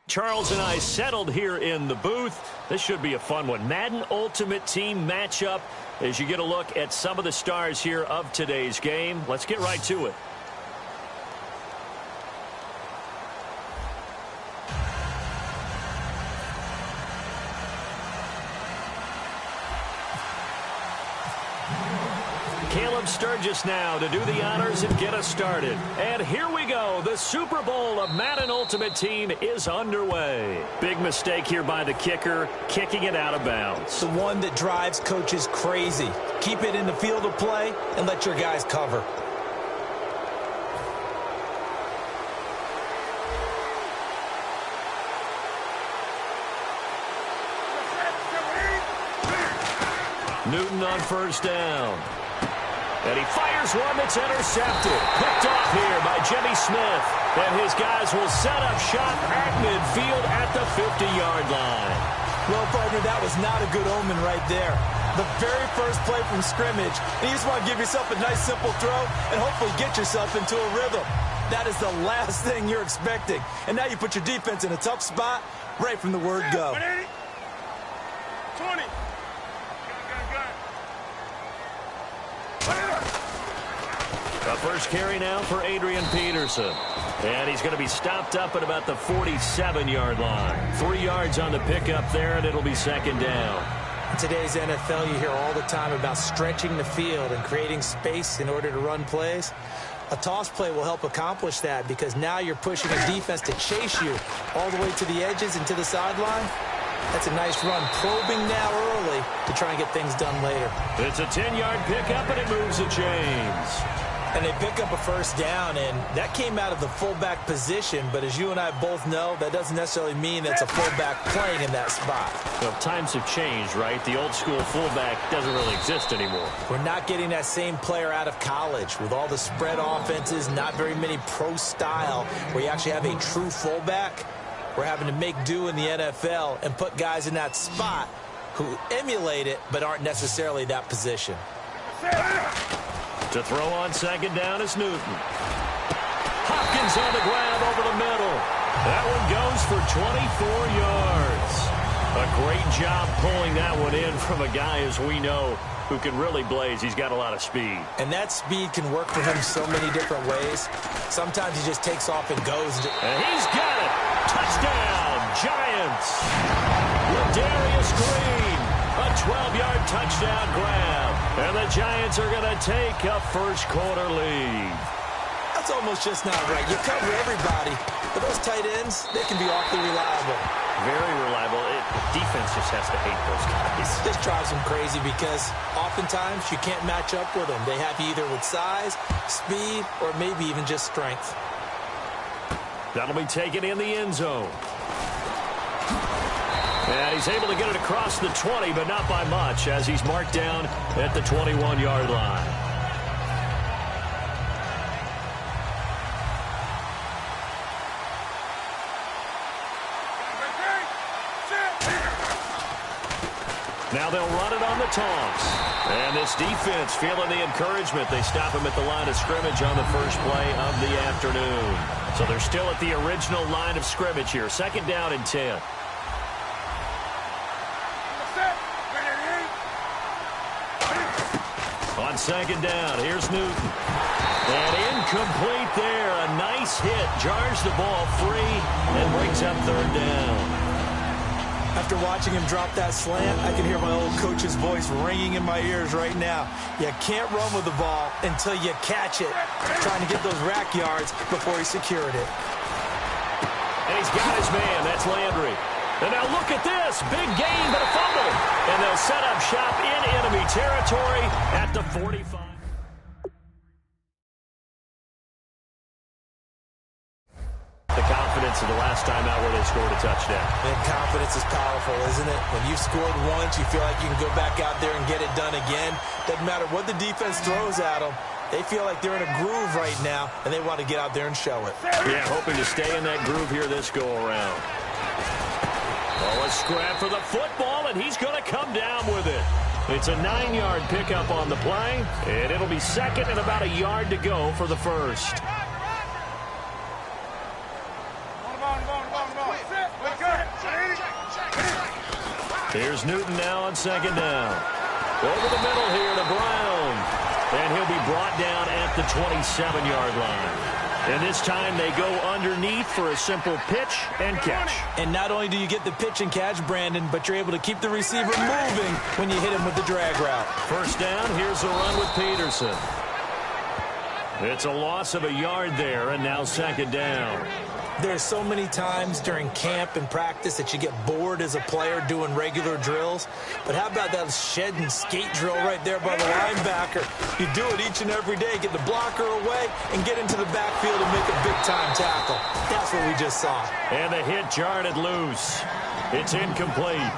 Charles and I settled here in the booth. This should be a fun one. Madden Ultimate Team matchup as you get a look at some of the stars here of today's game. Let's get right to it. Caleb Sturgis now to do the honors and get us started. And here we go. The Super Bowl of Madden Ultimate Team is underway. Big mistake here by the kicker, kicking it out of bounds. The one that drives coaches crazy. Keep it in the field of play and let your guys cover. Newton on first down. And he fires one that's intercepted. Picked off here by Jimmy Smith. And his guys will set up shop at midfield at the 50-yard line. Well, partner, that was not a good omen right there. The very first play from scrimmage, and you just want to give yourself a nice, simple throw and hopefully get yourself into a rhythm. That is the last thing you're expecting. And now you put your defense in a tough spot right from the word go. 20. The first carry now for Adrian Peterson. And he's going to be stopped up at about the 47-yard line. 3 yards on the pickup there, and it'll be second down. In today's NFL, you hear all the time about stretching the field and creating space in order to run plays. A toss play will help accomplish that because now you're pushing a defense to chase you all the way to the edges and to the sideline. That's a nice run, probing now early to try and get things done later. It's a 10-yard pickup, and it moves the chains. And they pick up a first down, and that came out of the fullback position. But as you and I both know, that doesn't necessarily mean that's a fullback playing in that spot. Well, times have changed, right? The old-school fullback doesn't really exist anymore. We're not getting that same player out of college with all the spread offenses, not very many pro style, where you actually have a true fullback. We're having to make do in the NFL and put guys in that spot who emulate it but aren't necessarily that position. To throw on second down is Newton. Hopkins on the grab over the middle. That one goes for 24 yards. A great job pulling that one in from a guy, as we know, who can really blaze. He's got a lot of speed. And that speed can work for him so many different ways. Sometimes he just takes off and goes. And he's got it. Touchdown, Giants. Ladarius Green. A 12-yard touchdown grab. And the Giants are going to take a first-quarter lead. That's almost just not right. You cover everybody, but those tight ends, they can be awfully reliable. Very reliable. Defense just has to hate those guys. This drives them crazy because oftentimes you can't match up with them. They have you either with size, speed, or maybe even just strength. That'll be taken in the end zone. And he's able to get it across the 20, but not by much, as he's marked down at the 21-yard line. Now they'll run it on the toss. And this defense feeling the encouragement. They stop him at the line of scrimmage on the first play of the afternoon. So they're still at the original line of scrimmage here. Second down and 10. On second down, here's Newton. And incomplete there. A nice hit. Jars the ball free and brings up third down. After watching him drop that slant, I can hear my old coach's voice ringing in my ears right now. You can't run with the ball until you catch it. Trying to get those rack yards before he secured it. And he's got his man. That's Landry. And now look at this. Big gain, but a fumble. And they'll set up shop in enemy territory at the 45. The confidence of the last time out where they scored a touchdown. And confidence is powerful, isn't it? When you've scored once, you feel like you can go back out there and get it done again. Doesn't matter what the defense throws at them. They feel like they're in a groove right now, and they want to get out there and show it. Yeah, hoping to stay in that groove here this go-around. Oh, a scrap for the football, and he's going to come down with it. It's a 9-yard pickup on the play, and it'll be second and about a yard to go for the first. Here's Newton now on second down. Over the middle here to Brown. And he'll be brought down at the 27-yard line. And this time they go underneath for a simple pitch and catch. And not only do you get the pitch and catch, Brandon, but you're able to keep the receiver moving when you hit him with the drag route. First down, here's the run with Peterson. It's a loss of a yard there, and now second down. There's so many times during camp and practice that you get bored as a player doing regular drills. But how about that shed and skate drill right there by the linebacker? You do it each and every day. Get the blocker away and get into the backfield and make a big-time tackle. That's what we just saw. And the hit jarred it loose. It's incomplete.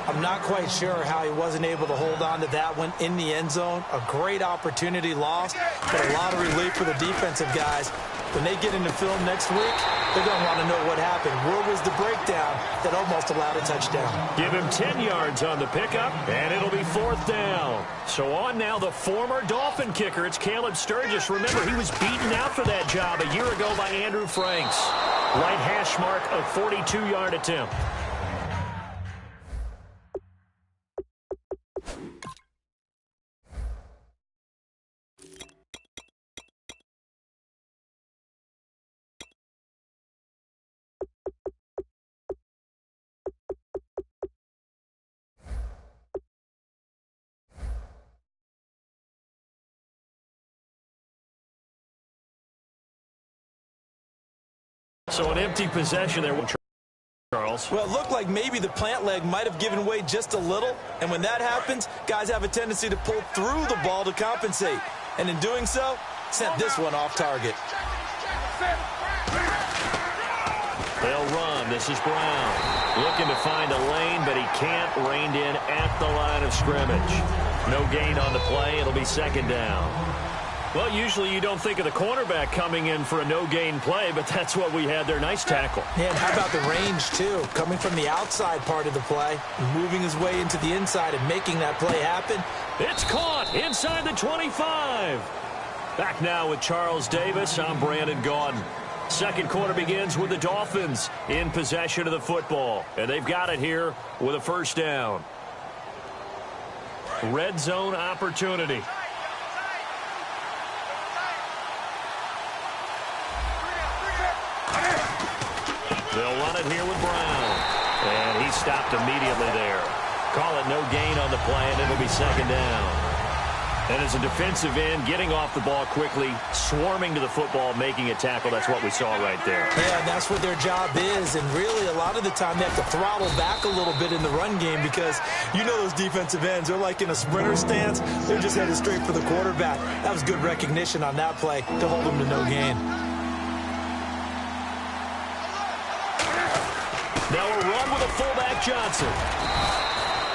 I'm not quite sure how he wasn't able to hold on to that one in the end zone. A great opportunity lost, but a lot of relief for the defensive guys. When they get into film next week, they're going to want to know what happened. Where was the breakdown that almost allowed a touchdown? Give him 10 yards on the pickup, and it'll be fourth down. So on now, the former Dolphin kicker. It's Caleb Sturgis. Remember, he was beaten out for that job a year ago by Andrew Franks. Right hash mark, a 42-yard attempt. So an empty possession there with Charles. Well, it looked like maybe the plant leg might have given way just a little. And when that happens, guys have a tendency to pull through the ball to compensate. And in doing so, sent this one off target. They'll run. This is Brown. Looking to find a lane, but he can't. Reined in at the line of scrimmage. No gain on the play. It'll be second down. Well, usually you don't think of the cornerback coming in for a no-gain play, but that's what we had there. Nice tackle. Yeah, and how about the range, too? Coming from the outside part of the play, moving his way into the inside and making that play happen. It's caught inside the 25. Back now with Charles Davis. I'm Brandon Gaudin. Second quarter begins with the Dolphins in possession of the football, and they've got it here with a first down. Red zone opportunity. They'll run it here with Brown. And he stopped immediately there. Call it no gain on the play, and it'll be second down. And as a defensive end, getting off the ball quickly, swarming to the football, making a tackle, that's what we saw right there. Yeah, that's what their job is. And really, a lot of the time, they have to throttle back a little bit in the run game because you know those defensive ends, they're like in a sprinter stance. They're just headed straight for the quarterback. That was good recognition on that play to hold them to no gain. Now a run with a fullback Johnson.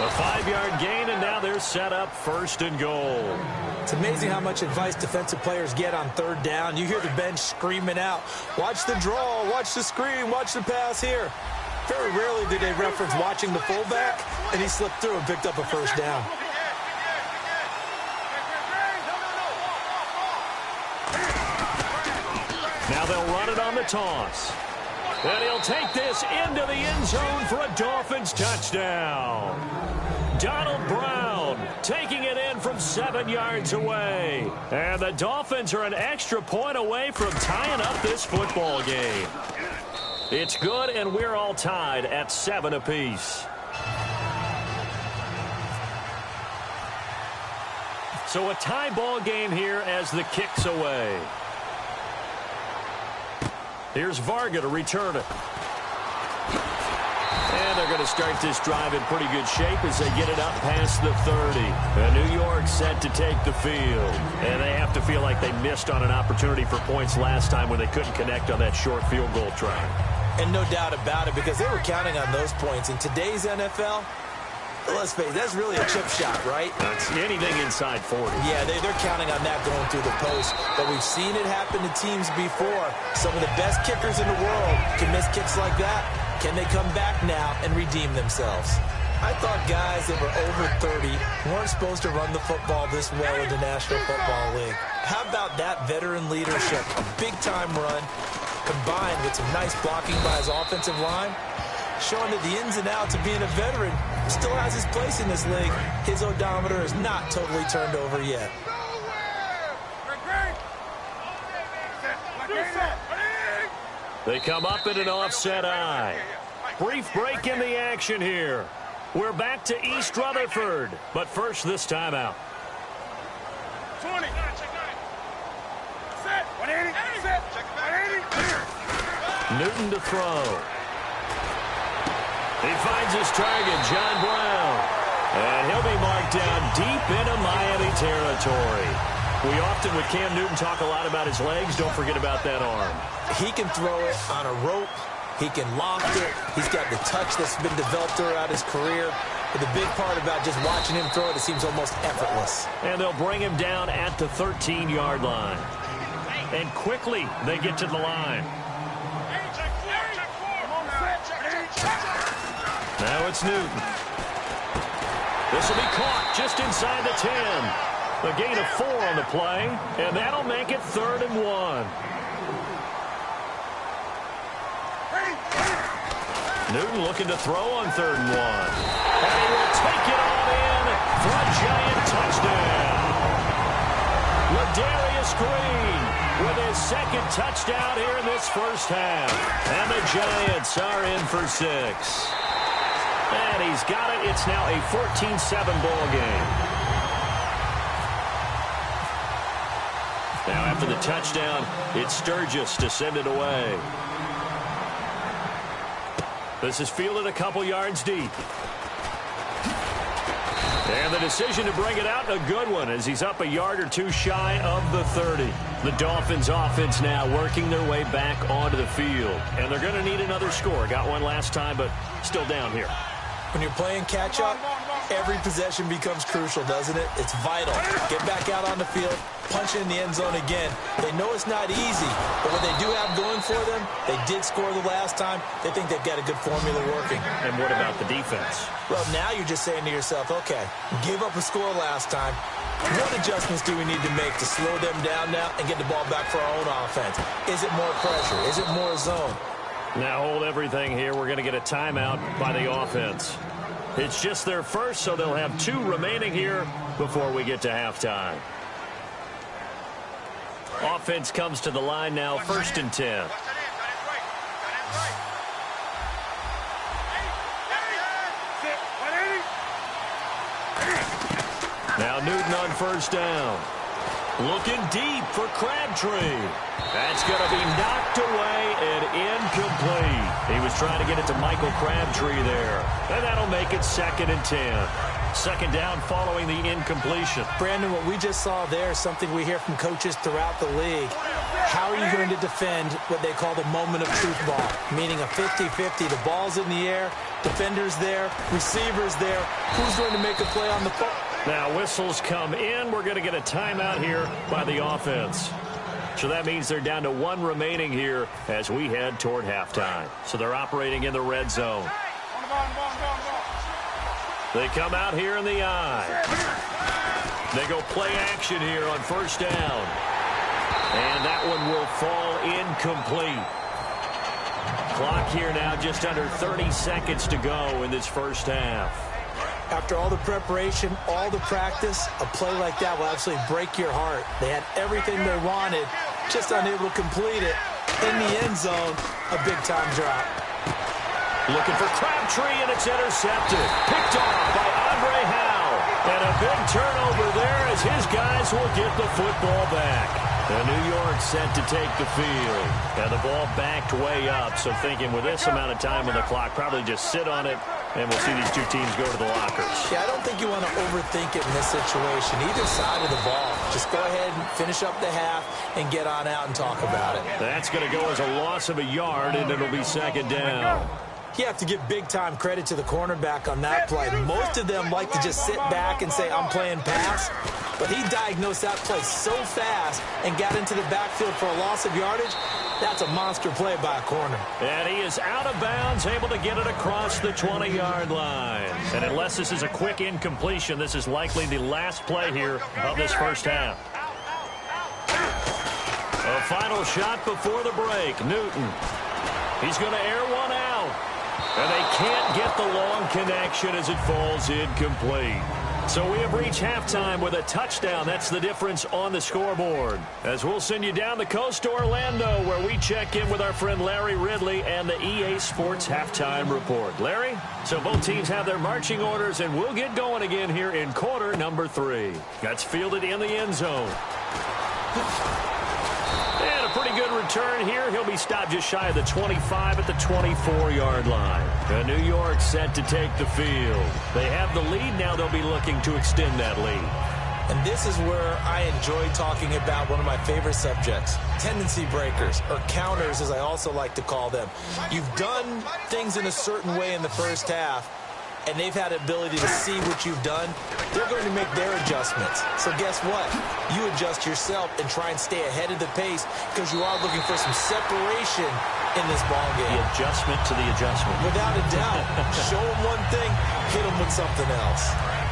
A 5-yard gain, and now they're set up first and goal. It's amazing how much advice defensive players get on third down. You hear the bench screaming out, watch the draw, watch the screen, watch the pass here. Very rarely do they reference watching the fullback, and he slipped through and picked up a first down. Now they'll run it on the toss. And he'll take this into the end zone for a Dolphins touchdown. Donald Brown taking it in from 7 yards away. And the Dolphins are an extra point away from tying up this football game. It's good, and we're all tied at 7 apiece. So a tie ball game here as the kick's away. Here's Varga to return it. And they're going to start this drive in pretty good shape as they get it up past the 30. And New York set to take the field. And they have to feel like they missed on an opportunity for points last time when they couldn't connect on that short field goal try. And no doubt about it, because they were counting on those points. In today's NFL, let's face it, that's really a chip shot, right? That's anything inside 40. Yeah, they're counting on that going through the post. But we've seen it happen to teams before. Some of the best kickers in the world can miss kicks like that. Can they come back now and redeem themselves? I thought guys that were over 30 weren't supposed to run the football this well in the National Football League. How about that veteran leadership? A big-time run combined with some nice blocking by his offensive line, showing that the ins and outs of being a veteran still has his place in this league. His odometer is not totally turned over yet. They come up in an offset eye. Brief break in the action here. We're back to East Rutherford, but first this timeout. 20. Set. 180. Set. 180. Newton to throw. He finds his target, John Brown. And he'll be marked down deep into Miami territory. We often, with Cam Newton, talk a lot about his legs. Don't forget about that arm. He can throw it on a rope. He can loft it. He's got the touch that's been developed throughout his career. But the big part about just watching him throw it seems almost effortless. And they'll bring him down at the 13-yard line. And quickly they get to the line. Now it's Newton. This will be caught just inside the 10. A gain of 4 on the play, and that'll make it 3rd and 1. Newton looking to throw on 3rd and 1. And he will take it all in for a giant touchdown. Ladarius Green with his 2nd touchdown here in this first half. And the Giants are in for 6. And he's got it. It's now a 14-7 ball game. Now after the touchdown, it's Sturgis to send it away. This is fielded a couple yards deep. And the decision to bring it out, a good one, as he's up a yard or 2 shy of the 30. The Dolphins offense now working their way back onto the field. And they're going to need another score. Got one last time, but still down here. When you're playing catch-up, every possession becomes crucial, doesn't it? It's vital. Get back out on the field, punch it in the end zone again. They know it's not easy, but what they do have going for them, they did score the last time. They think they've got a good formula working. And what about the defense? Well, now you're just saying to yourself, okay, gave up a score last time. What adjustments do we need to make to slow them down now and get the ball back for our own offense? Is it more pressure? Is it more zone? Now hold everything here. We're going to get a timeout by the offense. It's just their first, so they'll have 2 remaining here before we get to halftime. Offense comes to the line now, 1st and 10. Now Newton on 1st down. Looking deep for Crabtree. That's going to be knocked away and incomplete. He was trying to get it to Michael Crabtree there. And that'll make it 2nd and 10. 2nd down following the incompletion. Brandon, what we just saw there is something we hear from coaches throughout the league. How are you going to defend what they call the moment of truth ball? Meaning a 50-50. The ball's in the air, defenders there, receivers there. Who's going to make a play on the ball? Now whistles come in. We're going to get a timeout here by the offense. So that means they're down to 1 remaining here as we head toward halftime. So they're operating in the red zone. They come out here in the eye. They go play action here on 1st down. And that one will fall incomplete. Clock here now just under 30 seconds to go in this first half. After all the preparation, all the practice, a play like that will absolutely break your heart. They had everything they wanted, just unable to complete it. In the end zone, a big-time drop. Looking for Crabtree, and it's intercepted. Picked off by Andre Howe. And a big turnover there as his guys will get the football back. And New York set to take the field. And the ball backed way up. So thinking with this amount of time on the clock, probably just sit on it, and we'll see these 2 teams go to the lockers. Yeah, I don't think you want to overthink it in this situation. Either side of the ball. Just go ahead and finish up the half and get on out and talk about it. That's going to go as a loss of a yard, and it'll be 2nd down. You have to give big-time credit to the cornerback on that play. Most of them like to just sit back and say, I'm playing pass. But he diagnosed that play so fast and got into the backfield for a loss of yardage. That's a monster play by a corner. And he is out of bounds, able to get it across the 20-yard line. And unless this is a quick incompletion, this is likely the last play here of this first half. A final shot before the break. Newton. He's going to air one out. And they can't get the long connection as it falls incomplete. So we have reached halftime with a touchdown. That's the difference on the scoreboard. As we'll send you down the coast to Orlando, where we check in with our friend Larry Ridley and the EA Sports Halftime Report. Larry? So both teams have their marching orders, and we'll get going again here in quarter number 3. That's fielded in the end zone. And a pretty good return here. He'll be stopped just shy of the 25 at the 24-yard line. New York set to take the field. They have the lead. Now they'll be looking to extend that lead. And this is where I enjoy talking about one of my favorite subjects, tendency breakers, or counters as I also like to call them. You've done things in a certain way in the first half, and they've had the ability to see what you've done. They're going to make their adjustments. So guess what? You adjust yourself and try and stay ahead of the pace because you are looking for some separation in this ball game. The adjustment to the adjustment. Without a doubt. Show them one thing, hit them with something else.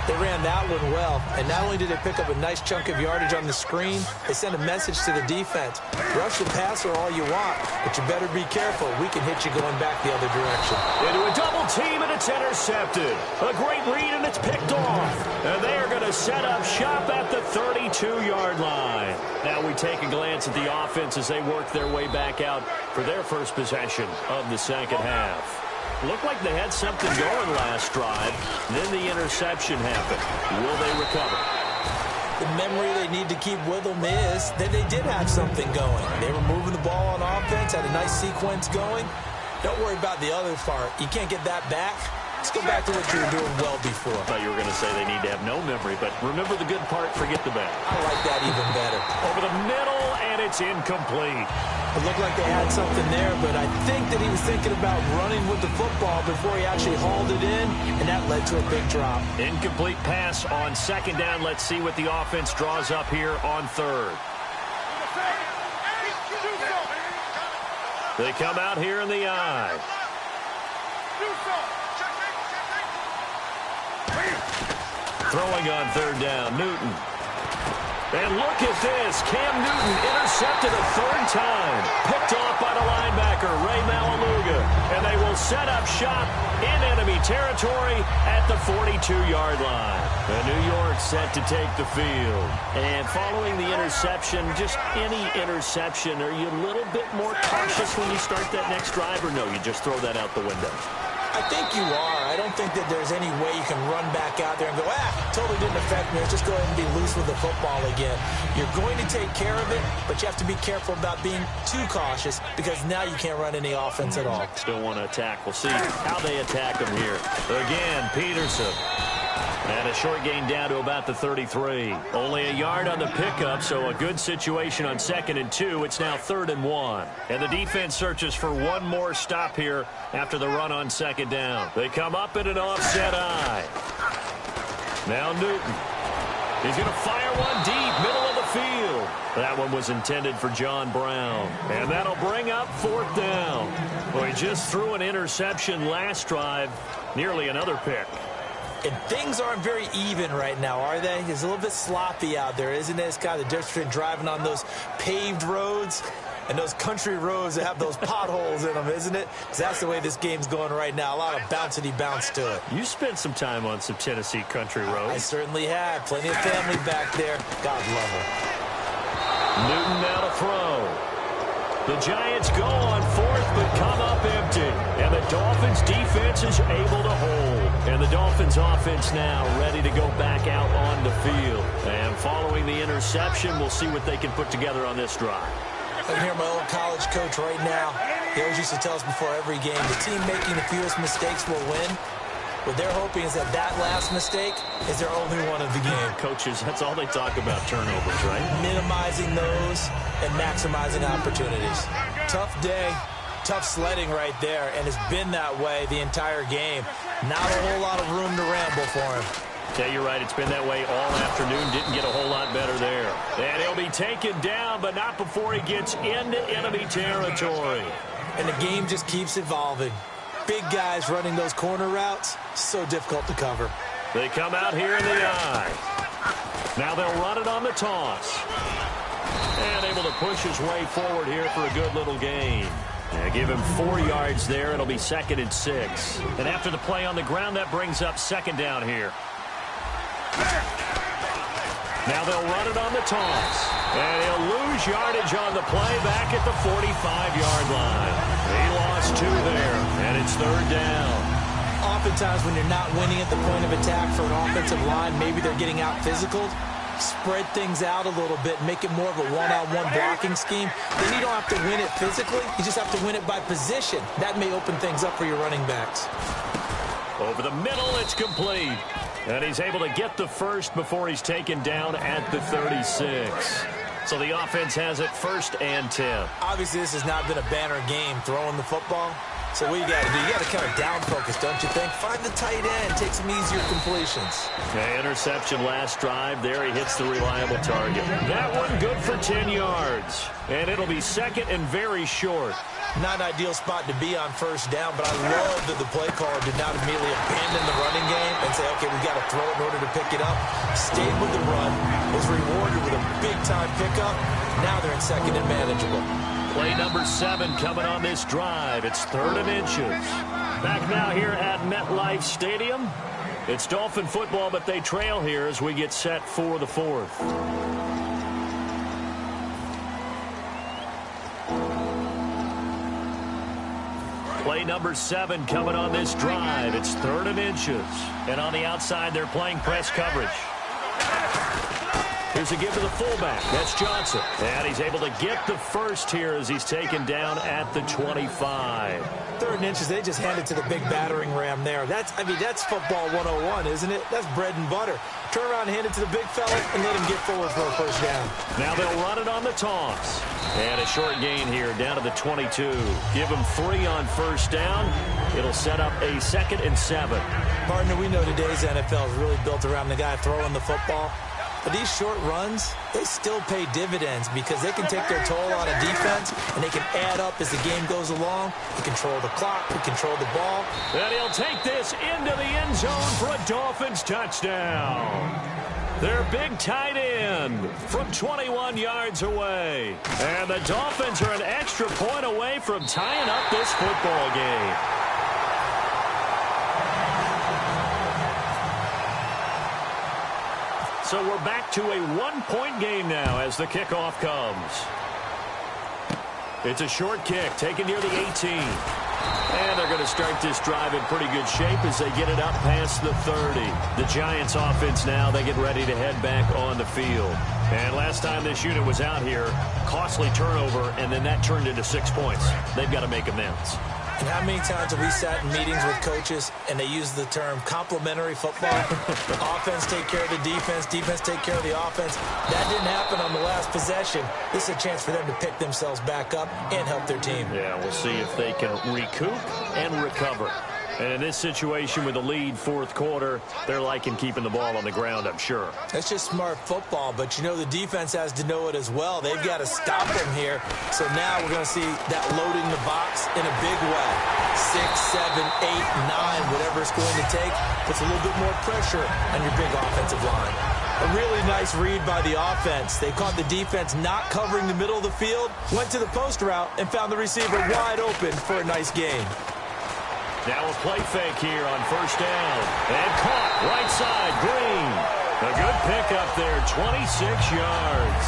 They ran that one well, and not only did they pick up a nice chunk of yardage on the screen, they sent a message to the defense. Rush the passer all you want, but you better be careful. We can hit you going back the other direction. Into a double team, and it's intercepted. A great read, and it's picked off. And they are going to set up shop at the 32-yard line. Now we take a glance at the offense as they work their way back out for their first possession of the second half. Looked like they had something going last drive. Then the interception happened. Will they recover? The memory they need to keep with them is that they did have something going. They were moving the ball on offense, had a nice sequence going. Don't worry about the other part. You can't get that back. Let's go back to what you were doing well before. I thought you were going to say they need to have no memory, but remember the good part, forget the bad. I like that even better. Over the middle, and it's incomplete. It looked like they had something there, but I think that he was thinking about running with the football before he actually hauled it in, and that led to a big drop. Incomplete pass on second down. Let's see what the offense draws up here on third. They come out here in the eye. Throwing on third down, Newton. And look at this. Cam Newton intercepted a third time. Picked off by the linebacker, Ray Maualuga. And they will set up shop in enemy territory at the 42-yard line. And New York set to take the field. And following the interception, just any interception, are you a little bit more cautious when you start that next drive, or no, you just throw that out the window? I think you are. I don't think that there's any way you can run back out there and go, totally didn't affect me. Let's just go ahead and be loose with the football again. You're going to take care of it, but you have to be careful about being too cautious because now you can't run any offense at all. Still want to attack. We'll see how they attack them here. Again, Peterson. And a short gain down to about the 33. Only a yard on the pickup, so a good situation on 2nd and 2. It's now 3rd and 1. And the defense searches for one more stop here after the run on 2nd down. They come up in an offset eye. Now Newton. He's going to fire one deep, middle of the field. That one was intended for John Brown. And that'll bring up 4th down. Well, he just threw an interception last drive. Nearly another pick. And things aren't very even right now, are they? It's a little bit sloppy out there, isn't it? It's kind of the difference between driving on those paved roads and those country roads that have those potholes in them, isn't it? Because that's the way this game's going right now. A lot of bouncy bounce to it. You spent some time on some Tennessee country roads. I certainly have. Plenty of family back there. God love her. Newton now to throw. The Giants go on 4th, but come up empty. And the Dolphins defense is able to hold. And the Dolphins offense now ready to go back out on the field. And following the interception, we'll see what they can put together on this drive. I can hear my old college coach right now. He always used to tell us before every game, the team making the fewest mistakes will win. What they're hoping is that that last mistake is their only one of the game. Coaches, that's all they talk about, turnovers, right? Minimizing those and maximizing opportunities. Tough day, tough sledding right there, and it's been that way the entire game. Not a whole lot of room to ramble for him. Yeah, you're right. It's been that way all afternoon. Didn't get a whole lot better there. And he'll be taken down, but not before he gets into enemy territory. And the game just keeps evolving. Big guys running those corner routes, so difficult to cover. They come out here in the eye. Now they'll run it on the toss. And able to push his way forward here for a good little gain. Yeah, give him 4 yards there. It'll be 2nd and 6. And after the play on the ground, that brings up 2nd down here. Now they'll run it on the toss. And he'll lose yardage on the play back at the 45-yard line. He lost 2 there, and it's 3rd down. Oftentimes when you're not winning at the point of attack for an offensive line, maybe they're getting out physical. Spread things out a little bit, make it more of a one-on-one blocking scheme. Then you don't have to win it physically. You just have to win it by position. That may open things up for your running backs. Over the middle, it's complete. And he's able to get the first before he's taken down at the 36. So the offense has it 1st and 10. Obviously, this has not been a banner game throwing the football. So what you got to do, you got to kind of down focus, don't you think? Find the tight end, take some easier completions. Okay, interception last drive. There he hits the reliable target. That one good for 10 yards. And it'll be 2nd and very short. Not an ideal spot to be on 1st down, but I love that the play caller did not immediately abandon the running game and say, okay, we've got to throw it in order to pick it up. Stayed with the run, was rewarded with a big-time pickup. Now they're in 2nd and manageable. Play number 7 coming on this drive. It's 3rd and inches. Back now here at MetLife Stadium. It's Dolphin football, but they trail here as we get set for the 4th. Play number 7 coming on this drive. It's 3rd and inches. And on the outside, they're playing press coverage. Here's a give to the fullback. That's Johnson. And he's able to get the first here as he's taken down at the 25. 3rd and inches, they just handed to the big battering ram there. That's football 101, isn't it? That's bread and butter. Turn around and hand it to the big fella and let him get forward for a 1st down. Now they'll run it on the toss. And a short gain here down to the 22. Give him 3 on 1st down. It'll set up a 2nd and 7. Partner, we know today's NFL is really built around the guy throwing the football. But these short runs, they still pay dividends because they can take their toll on a defense and they can add up as the game goes along. They control the clock, they control the ball. And he'll take this into the end zone for a Dolphins touchdown. Their big tight end from 21 yards away. And the Dolphins are an extra point away from tying up this football game. So we're back to a 1-point game now as the kickoff comes. It's a short kick taken near the 18. And they're going to start this drive in pretty good shape as they get it up past the 30. The Giants offense now, they get ready to head back on the field. And last time this unit was out here, costly turnover, and then that turned into 6 points. They've got to make amends. And how many times have we sat in meetings with coaches and they use the term complementary football? Offense take care of the defense, defense take care of the offense. That didn't happen on the last possession. This is a chance for them to pick themselves back up and help their team. Yeah, we'll see if they can recoup and recover. And in this situation with the lead 4th quarter, they're liking keeping the ball on the ground, I'm sure. That's just smart football, but you know the defense has to know it as well. They've got to stop them here. So now we're going to see that loading the box in a big way. 6, 7, 8, 9, whatever it's going to take, puts a little bit more pressure on your big offensive line. A really nice read by the offense. They caught the defense not covering the middle of the field, went to the post route, and found the receiver wide open for a nice gain. Now a play fake here on 1st down. And caught right side, Green. A good pickup there, 26 yards.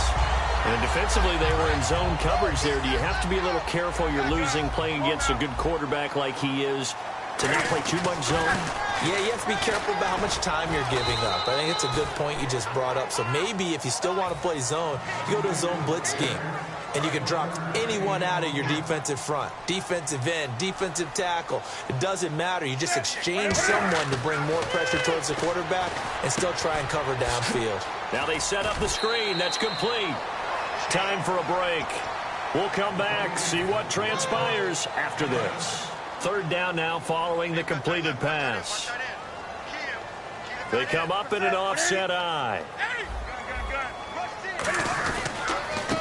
And defensively, they were in zone coverage there. Do you have to be a little careful? You're losing playing against a good quarterback like he is to not play too much zone? Yeah, you have to be careful about how much time you're giving up. I think it's a good point you just brought up. So maybe if you still want to play zone, you go to a zone blitz scheme. And you can drop anyone out of your defensive front. Defensive end, defensive tackle. It doesn't matter. You just exchange someone to bring more pressure towards the quarterback and still try and cover downfield. Now they set up the screen. That's complete. Time for a break. We'll come back, see what transpires after this. 3rd down now following the completed pass. They come up in an offset eye.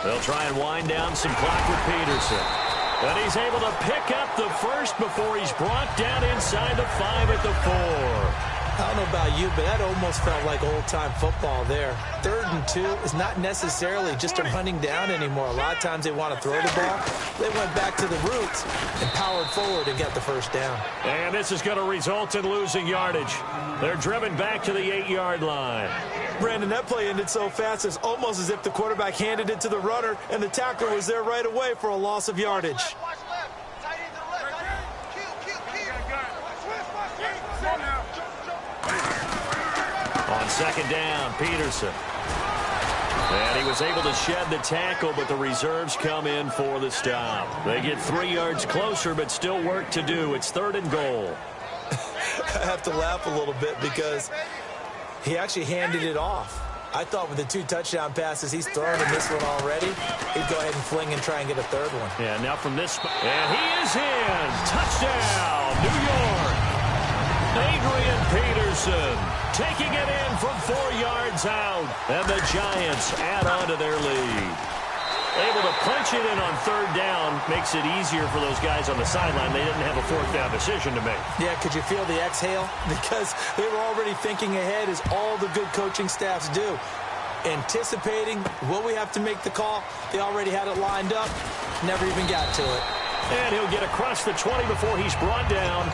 They'll try and wind down some clock with Peterson. And he's able to pick up the first before he's brought down inside the 5 at the 4. I don't know about you, but that almost felt like old-time football there. 3rd and 2 is not necessarily just a running down anymore. A lot of times they want to throw the ball. They went back to the roots and powered forward and got the first down. And this is going to result in losing yardage. They're driven back to the 8-yard line. Brandon, that play ended so fast, it's almost as if the quarterback handed it to the runner, and the tackler was there right away for a loss of yardage. On 2nd down, Peterson. And he was able to shed the tackle, but the reserves come in for the stop. They get 3 yards closer, but still work to do. It's 3rd and goal. I have to laugh a little bit because he actually handed it off. I thought with the 2 touchdown passes he's thrown in this one already, he'd go ahead and fling and try and get a 3rd one. Yeah, now from this spot. And he is in. Touchdown, New York. Adrian Peterson taking it in from 4 yards out. And the Giants add on to their lead. Able to punch it in on 3rd down makes it easier for those guys on the sideline. They didn't have a 4th down decision to make. Yeah, could you feel the exhale? Because they were already thinking ahead, as all the good coaching staffs do. Anticipating, will we have to make the call? They already had it lined up. Never even got to it. And he'll get across the 20 before he's brought down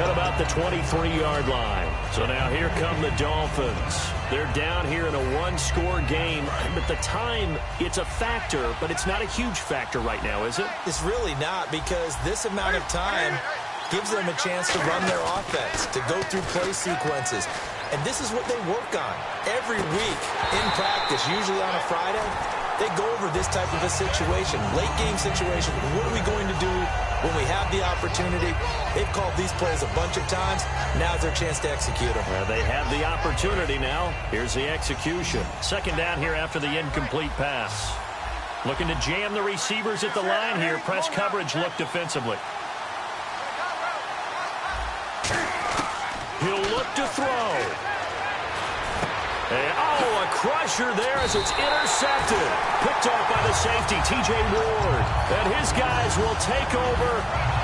at about the 23-yard line. So now here come the Dolphins. They're down here in a 1-score game. But the time, it's a factor, but it's not a huge factor right now, is it? It's really not, because this amount of time gives them a chance to run their offense, to go through play sequences. And this is what they work on every week in practice, usually on a Friday. They go over this type of a situation, late game situation. What are we going to do when we have the opportunity? They've called these plays a bunch of times. Now's their chance to execute them. Well, they have the opportunity now. Here's the execution. 2nd down here after the incomplete pass. Looking to jam the receivers at the line here. Press coverage look defensively. He'll look to throw. And, a crusher there as it's intercepted. Picked off by the safety, T.J. Ward. And his guys will take over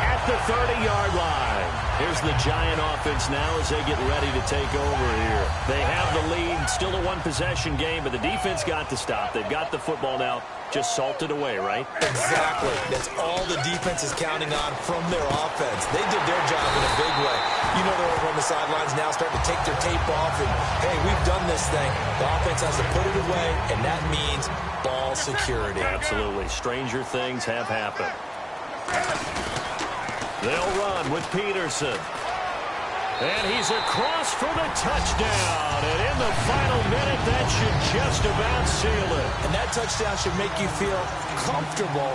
at the 30-yard line. Here's the Giant offense now as they get ready to take over here. They have the lead, still a 1-possession game, but the defense got the stop. They've got the football now, just salted away, right? Exactly. That's all the defense is counting on from their offense. They did their job in a big way. You know they're over on the sidelines now starting to take their tape off and, hey, we've done this thing. The offense has to put it away, and that means ball security. Absolutely. Stranger things have happened. They'll run with Peterson. And he's across for the touchdown. And in the final minute, that should just about seal it. And that touchdown should make you feel comfortable.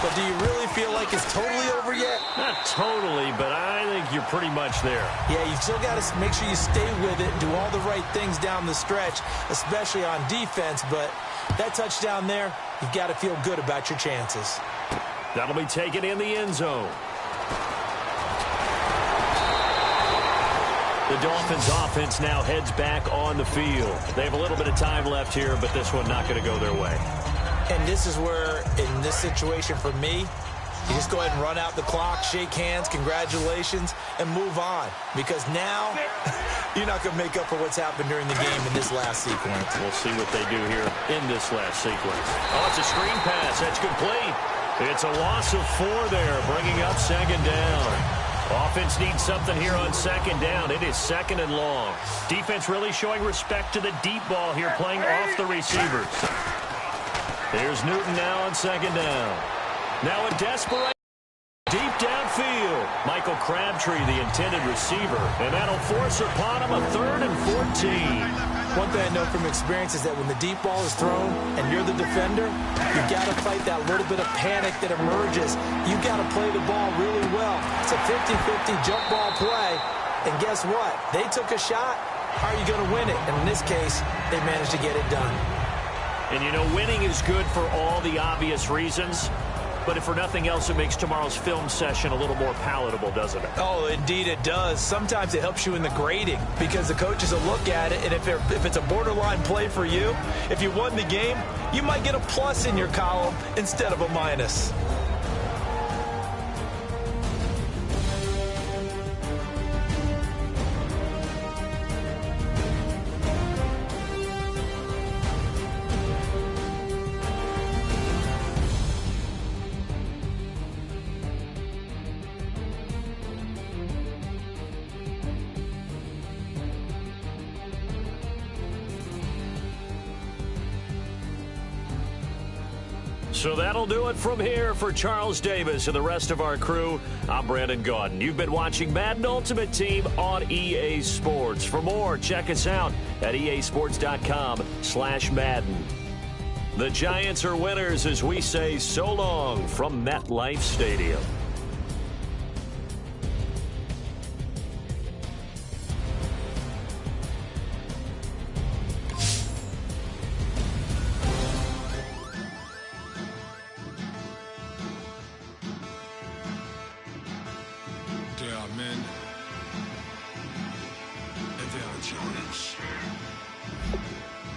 But do you really feel like it's totally over yet? Not totally, but I think you're pretty much there. Yeah, you still got to make sure you stay with it and do all the right things down the stretch, especially on defense. But that touchdown there, you've got to feel good about your chances. That'll be taken in the end zone. The Dolphins offense now heads back on the field. They have a little bit of time left here, but this one not going to go their way. And this is where, in this situation for me, you just go ahead and run out the clock, shake hands, congratulations, and move on. Because now, you're not going to make up for what's happened during the game in this last sequence. We'll see what they do here in this last sequence. Oh, it's a screen pass. That's complete. It's a loss of 4 there, bringing up 2nd down. Offense needs something here on 2nd down. It is 2nd and long. Defense really showing respect to the deep ball here, playing off the receivers. There's Newton now on 2nd down. Now a desperate deep downfield. Michael Crabtree, the intended receiver. And that'll force upon him a 3rd and 14. One thing I know from experience is that when the deep ball is thrown and you're the defender, you've got to fight that little bit of panic that emerges. You've got to play the ball really well. It's a 50-50 jump ball play. And guess what? They took a shot. How are you going to win it? And in this case, they managed to get it done. And, you know, winning is good for all the obvious reasons. But if for nothing else, it makes tomorrow's film session a little more palatable, doesn't it? Oh, indeed it does. Sometimes it helps you in the grading because the coaches will look at it, and if it's a borderline play for you, if you won the game, you might get a plus in your column instead of a minus. So that'll do it from here for Charles Davis and the rest of our crew. I'm Brandon Gaudin. You've been watching Madden Ultimate Team on EA Sports. For more, check us out at easports.com/Madden. The Giants are winners as we say so long from MetLife Stadium.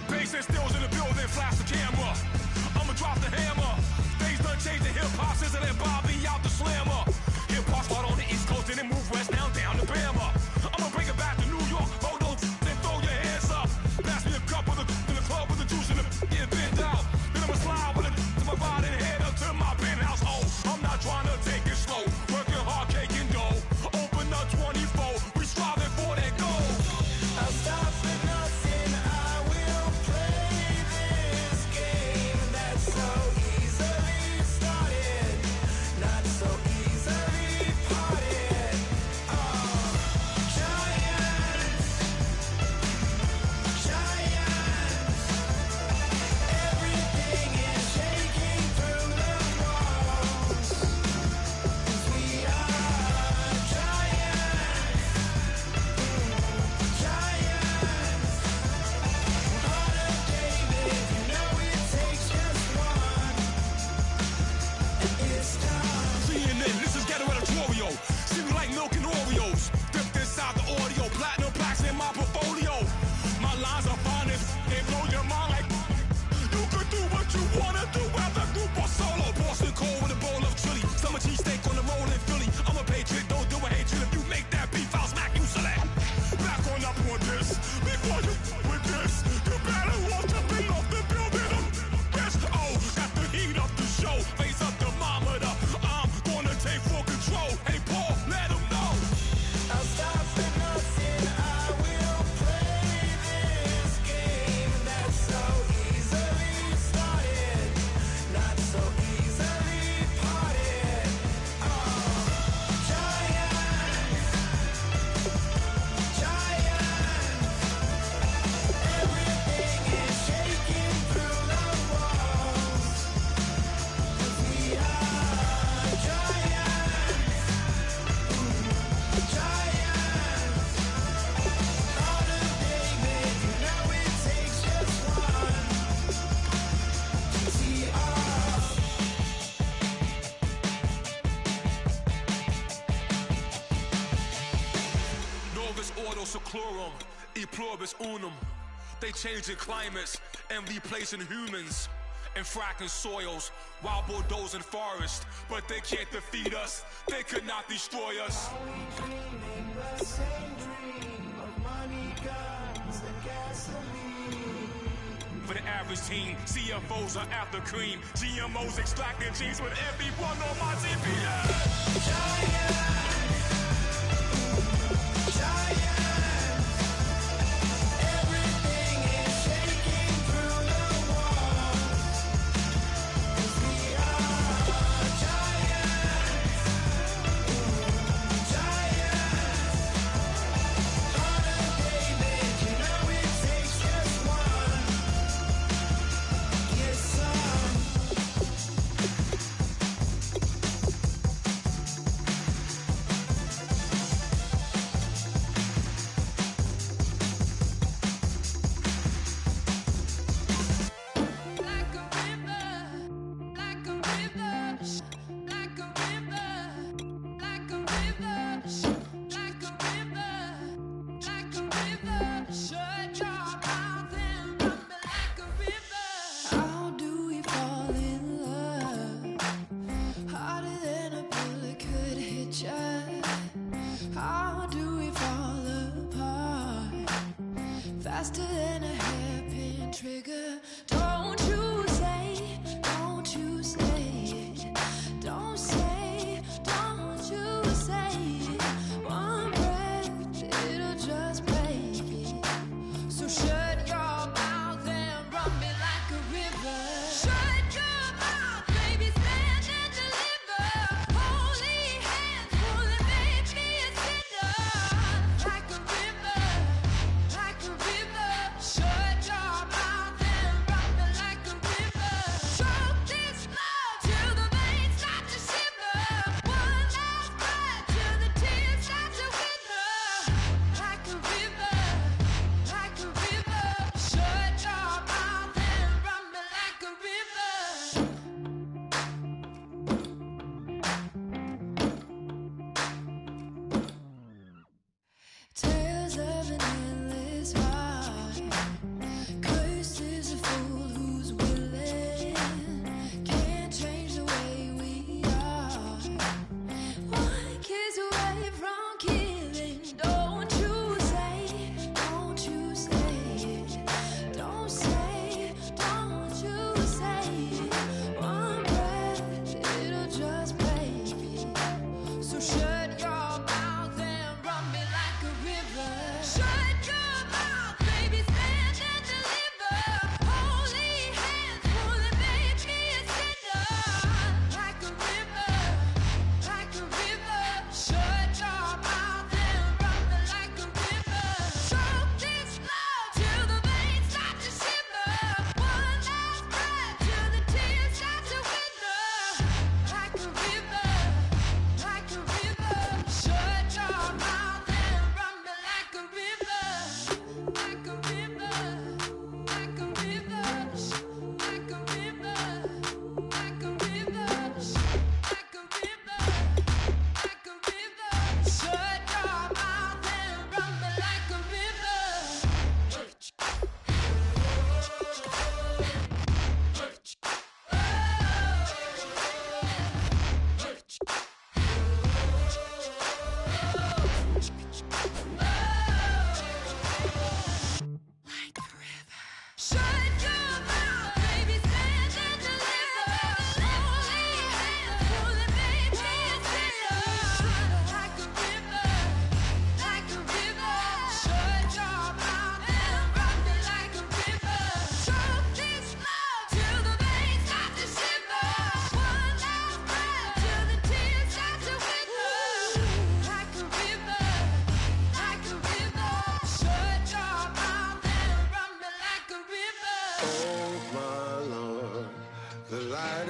Bass stills in the building, flash the camera. I'ma drop the hammer. Things done changed the hip-hop since I let Bobby out the slammer. Hip-hop start on the East Coast and then move west now down to Bama. I'ma bring it back to New York. Hold on, then throw your hands up. Pass me a cup with in the club with the juice in the get bent out. Then I'ma slide with it to my body and head up to my penthouse. Oh, I'm not trying to take it slow. Working hard, caking dough. Open up 24. We striving for that goal. I'll stop for nothing. I will play this game that's so easily started, not so easily parted. Giants, everything is shaking through the walls. 'Cause we are giants. Heart of David, you know it takes just one. It's time. CNN, this is Ghetto Editorial. See me like milk and Oreos. Dipped inside the audio, platinum plaques in my portfolio. My lines are finest, they blow your mind like you could do what you wanna do, whether group or solo. Boston cold with a bowl of chili, summer cheesesteak on the roll in Philly. I'm a patriot, don't do a hatred. If you make that beef, I'll smack you silly. Back on up on this, before you with this, you better watch your beat off the building of this. Oh, got the heat up the show, face up thermometer. I'm gonna take full control. Hey Paul, let him know. I'll stop for nothing. I will play this game that's so easily started, not so easily parted. Giants, everything is shaking through the walls. 'Cause we are giants. Heart of David, you know it takes just one. GTR. Novus ordo seclorum, e pluribus unum. They changing climates and replacing humans and fracking soils while bulldozing forests. But they can't defeat us. They could not destroy us. Dreaming the same dream of money, guns, and gasoline. For the average team, CFOs are after cream. GMOs extracting genes with everyone on my TPS. Everything is shaking through the walls. 'Cause we are giants. Heart of David, you know it takes just one. Get some. Like a river, like a river, like a river, like a river, like a river, like a river. Shut your mouth and run me like a river. How do we fall in love? Harder than a bullet could hit ya. How do we fall apart? Faster than a hairpin trigger. Don't you say, don't you say it. Don't say, don't you say it. One breath, it'll just break it. So shut your mouth and run me like a river. Shut your mouth and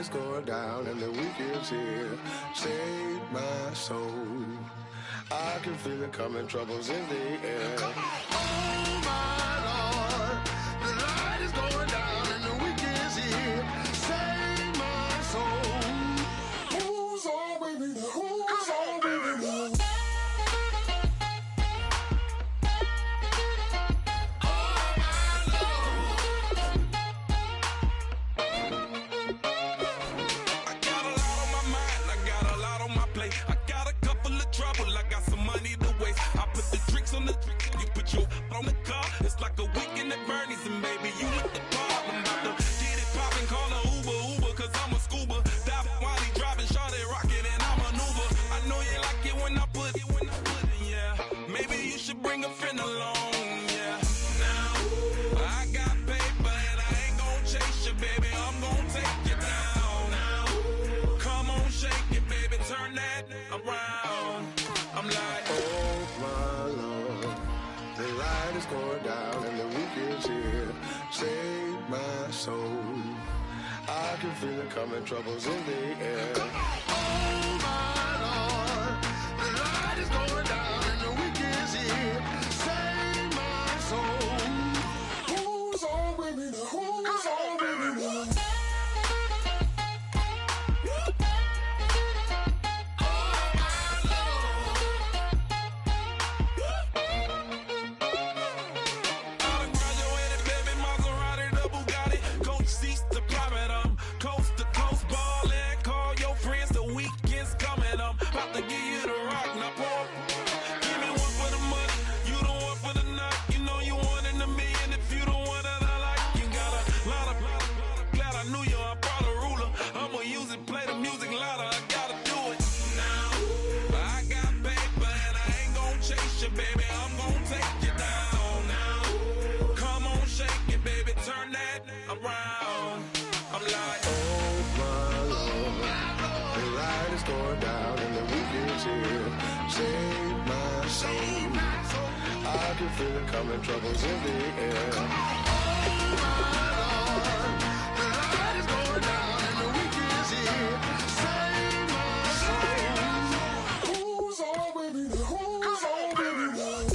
is going down and the weekend's here. Save my soul. I can feel it coming, troubles in the air. Oh my Lord, the light is going down and the weekend's here. Save my soul. Who's on with me? Who's on with me? On the car, it's like a weekend at Bernie's, and baby, you look the part. I'm about to get it poppin', call a Uber, cause I'm a scuba. Dive while he driving, shawty rockin', and I maneuver. I know you like it when I put it, yeah. Maybe you should bring a friend along, yeah. Now, I got paper, and I ain't gon' chase you, baby, I'm gon' take you down. Now, come on, shake it, baby, turn that around. I'm like, oh my Lord, the light is going down and the weekend's here. Save my soul. I can feel it coming, troubles in the air. Oh my Lord, the light is going down and the weekend's here. Save my soul. Who's on with me? Who's on with me? Feel it coming, troubles in the air. Oh my Lord, the light is going down and the weekend's here. Save my soul. Who's on with me? Who's on with me?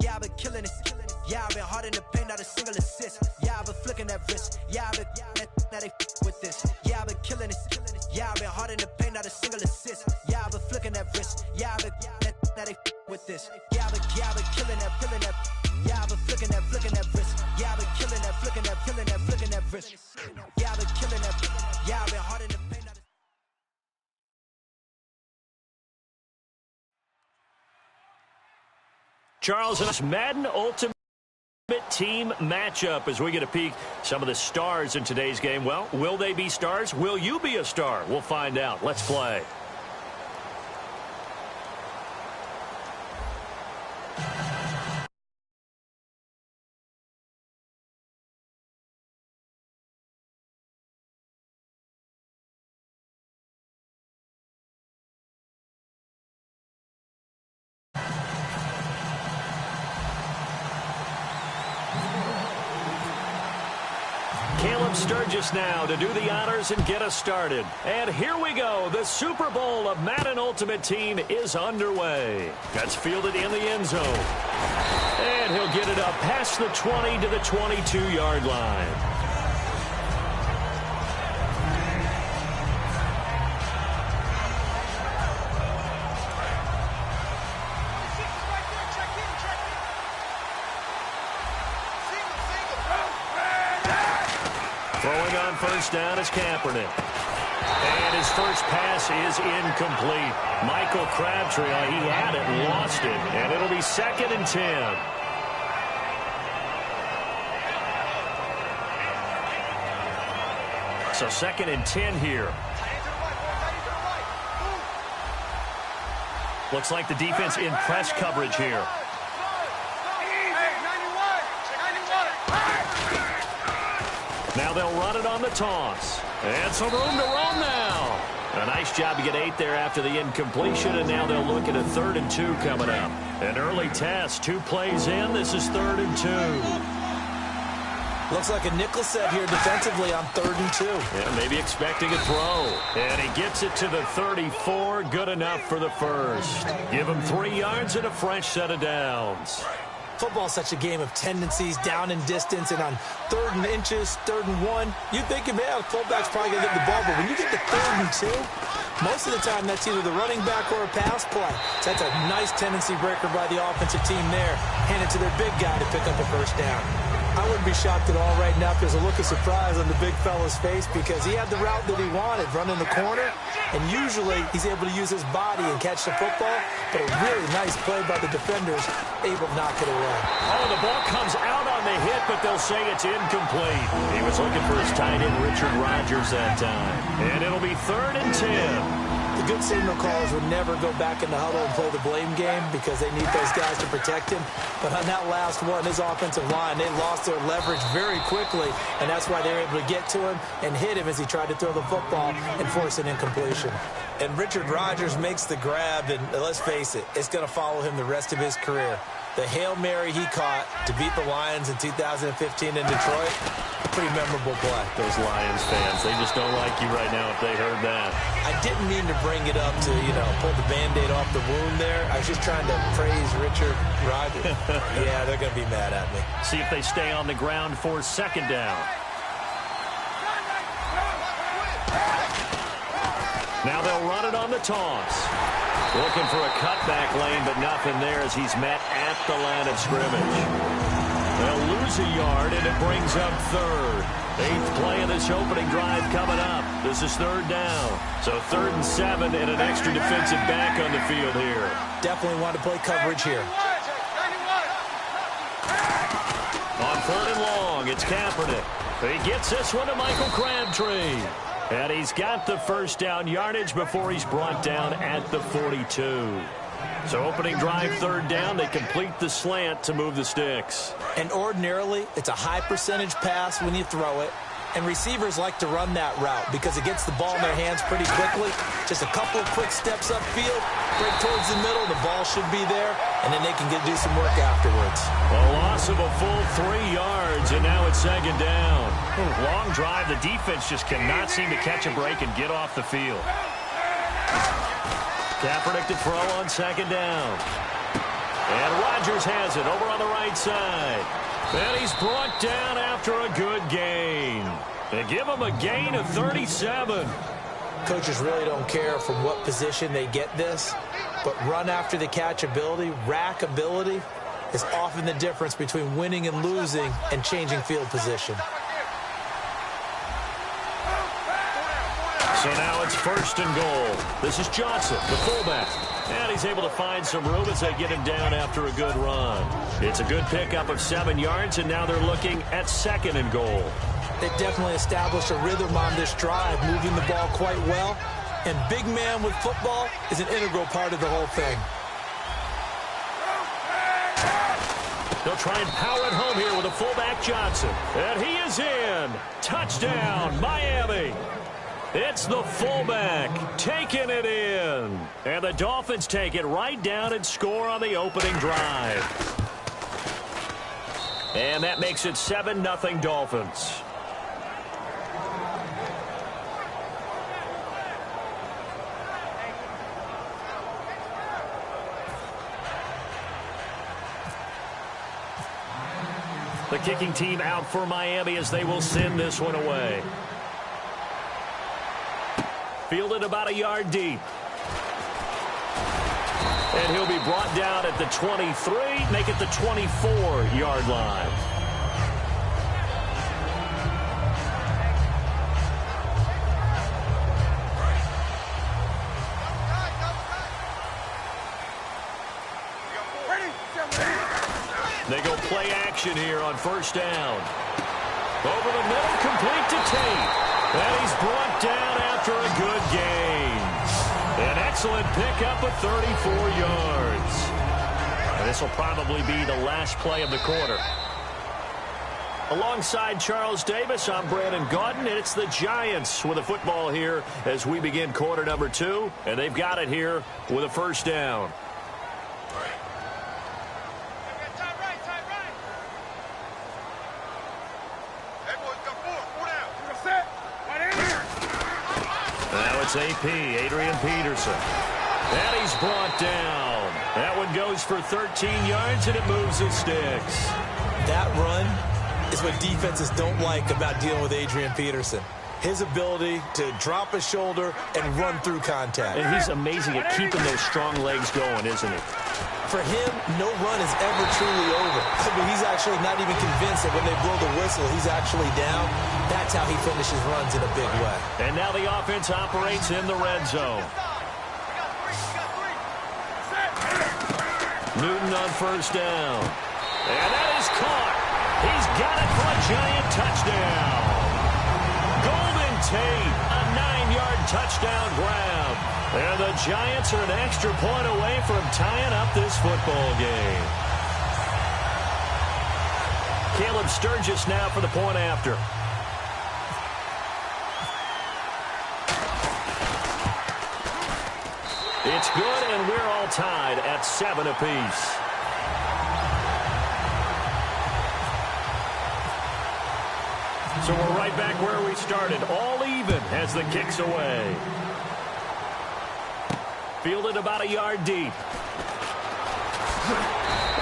Yeah, I've been killing it. Yeah, I've been hard in the paint, not a single assist. Yeah, I've been flicking that wrist. Yeah, I've been now they with this. Yeah, I've been killing it. Yeah, I've been hard in the paint, not a single assist. Yeah, I've been flicking that wrist. Yeah, I've been now they with this. Yeah, I've been killing that. Yeah, I've been flicking that wrist. Yeah, I've been killing that, flicking that wrist. Yeah, I've been killing that. Yeah, I've been hard in the paint. Charles, and this Madden Ultimate Team matchup as we get a peek some of the stars in today's game. Well, will they be stars? Will you be a star? We'll find out. Let's play. Caleb Sturgis now to do the honors and get us started. And here we go. The Super Bowl of Madden Ultimate Team is underway. That's fielded in the end zone. And he'll get it up past the 20 to the 22-yard line. Throwing on first down is Kaepernick. And his first pass is incomplete. Michael Crabtree, he had it, lost it, and it'll be 2nd and 10. So 2nd and 10 here. Looks like the defense in press coverage here. Now they'll run it on the toss. And some room to run now. A nice job to get 8 there after the incompletion, and now they'll look at a 3rd and 2 coming up. An early test, 2 plays in. This is 3rd and 2. Looks like a nickel set here defensively on 3rd and 2. Yeah, maybe expecting a throw. And he gets it to the 34. Good enough for the first. Give him 3 yards and a fresh set of downs. Football's such a game of tendencies, down and distance, and on 3rd and inches, 3rd and 1, you'd think, man, fullback's probably going to get the ball, but when you get to 3rd and 2, most of the time that's either the running back or a pass play. So that's a nice tendency breaker by the offensive team there. Hand it to their big guy to pick up a first down. I wouldn't be shocked at all right now if there's a look of surprise on the big fella's face because he had the route that he wanted, running the corner, and usually he's able to use his body and catch the football, but a really nice play by the defenders, able to knock it away. Oh, the ball comes out on the hit, but they'll say it's incomplete. He was looking for his tight end, Richard Rodgers, that time. And it'll be 3rd and 10. The good signal callers would never go back in the huddle and play the blame game because they need those guys to protect him. But on that last one, his offensive line, they lost their leverage very quickly, and that's why they were able to get to him and hit him as he tried to throw the football and force an incompletion. And Richard Rodgers makes the grab, and let's face it, it's going to follow him the rest of his career. The Hail Mary he caught to beat the Lions in 2015 in Detroit, pretty memorable play. Those Lions fans, they just don't like you right now if they heard that. I didn't mean to bring it up to, pull the Band-Aid off the wound there. I was just trying to praise Richard Rodgers. Yeah, they're going to be mad at me. See if they stay on the ground for 2nd down. Now they'll run it on the toss. Looking for a cutback lane, but nothing there as he's met at the line of scrimmage. They'll lose a yard, and it brings up 3rd. 8th play of this opening drive coming up. This is 3rd down. So 3rd and 7 and an extra defensive back on the field here. Definitely want to play coverage here. On 3rd and long, it's Kaepernick. He gets this one to Michael Crabtree. And he's got the first down yardage before he's brought down at the 42. So opening drive, 3rd down, they complete the slant to move the sticks. And ordinarily, it's a high percentage pass when you throw it. And receivers like to run that route because it gets the ball in their hands pretty quickly. Just a couple of quick steps upfield, break towards the middle, the ball should be there, and then they can do some work afterwards. A loss of a full 3 yards, and now it's 2nd down. Long drive, the defense just cannot seem to catch a break and get off the field. Kaepernick to throw on 2nd down. And Rodgers has it over on the right side. And he's brought down after a good gain. They give him a gain of 37. Coaches really don't care from what position they get this, but run after the catch ability, rack ability, is often the difference between winning and losing and changing field position. So now it's 1st and goal. This is Johnson, the fullback. And he's able to find some room as they get him down after a good run. It's a good pickup of 7 yards, and now they're looking at 2nd and goal. They've definitely established a rhythm on this drive, moving the ball quite well. And big man with football is an integral part of the whole thing. They'll try and power it home here with a fullback Johnson. And he is in. Touchdown, Miami. It's the fullback taking it in. And the Dolphins take it right down and score on the opening drive. And that makes it 7-0 Dolphins. The kicking team out for Miami as they will send this one away. Fielded about a yard deep. And he'll be brought down at the 23, make it the 24-yard line. They go play action here on first down. Over the middle, complete to Tate. And he's brought down after a good gain. An excellent pickup of 34 yards. And this will probably be the last play of the quarter. Alongside Charles Davis, I'm Brandon Gaudin, and it's the Giants with a football here as we begin quarter number 2, and they've got it here with a first down. Now it's AP, Adrian Peterson. And he's brought down. That one goes for 13 yards, and it moves the sticks. That run is what defenses don't like about dealing with Adrian Peterson. His ability to drop a shoulder and run through contact. And he's amazing at keeping those strong legs going, isn't he? For him, no run is ever truly over. I mean, he's actually not even convinced that when they blow the whistle, he's actually down. That's how he finishes runs in a big way. And now the offense operates in the red zone. Newton on first down. And that is caught. He's got it for a Giant touchdown. Golden Tate, a 9-yard touchdown grab. And the Giants are an extra point away from tying up this football game. Caleb Sturgis now for the point after. It's good, and we're all tied at 7 apiece. So we're right back where we started, all even as the kick's away. Fielded about a yard deep.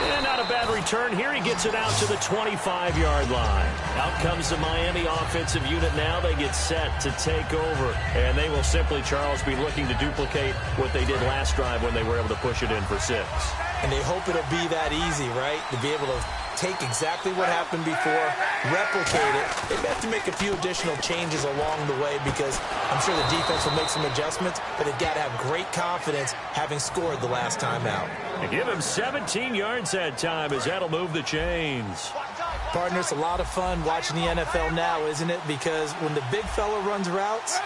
And not a bad return here. He gets it out to the 25-yard line. Out comes the Miami offensive unit now. They get set to take over. And they will simply, Charles, be looking to duplicate what they did last drive when they were able to push it in for 6. And they hope it'll be that easy, right? To be able to take exactly what happened before, replicate it. They have to make a few additional changes along the way because I'm sure the defense will make some adjustments, but they've got to have great confidence having scored the last time out. And give him 17 yards that time as that'll move the chains. Partner, it's a lot of fun watching the NFL now, isn't it? Because when the big fella runs routes,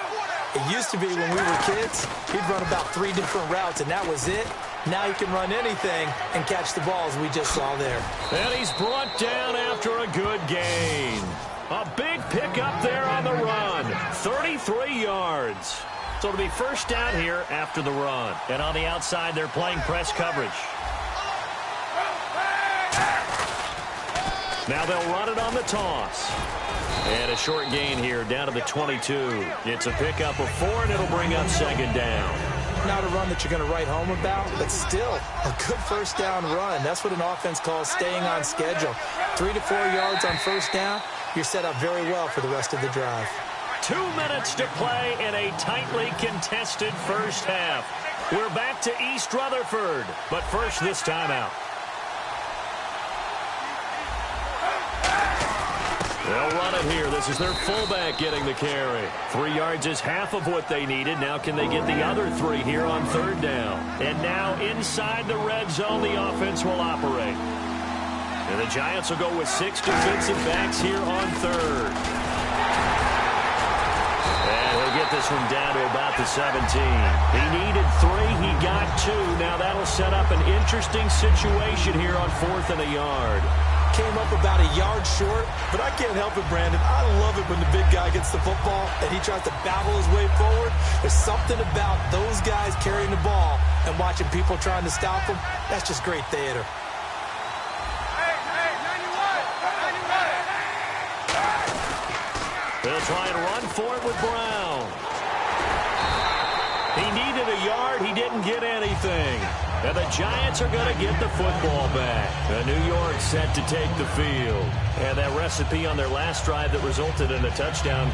it used to be when we were kids, he'd run about 3 different routes, and that was it. Now he can run anything and catch the balls we just saw there. And he's brought down after a good gain. A big pickup there on the run. 33 yards. So it'll be first down here after the run. And on the outside, they're playing press coverage. Now they'll run it on the toss. And a short gain here down to the 22. It's a pickup of 4, and it'll bring up second down. Not a run that you're going to write home about, but still a good first down run. That's what an offense calls staying on schedule. 3 to 4 yards on first down, you're set up very well for the rest of the drive. 2 minutes to play in a tightly contested first half. We're back to East Rutherford, but first this timeout. They'll run it here. This is their fullback getting the carry. 3 yards is half of what they needed. Now can they get the other 3 here on third down? And now inside the red zone, the offense will operate. And the Giants will go with 6 defensive backs here on third. And he'll get this one down to about the 17. He needed 3. He got 2. Now that'll set up an interesting situation here on 4th and a yard. Came up about a yard short, but I can't help it, Brandon. I love it when the big guy gets the football and he tries to battle his way forward. There's something about those guys carrying the ball and watching people trying to stop them. That's just great theater. They'll try and run for it with Brown. He needed a yard. He didn't get anything. And the Giants are going to get the football back. New York set to take the field. And that recipe on their last drive that resulted in a touchdown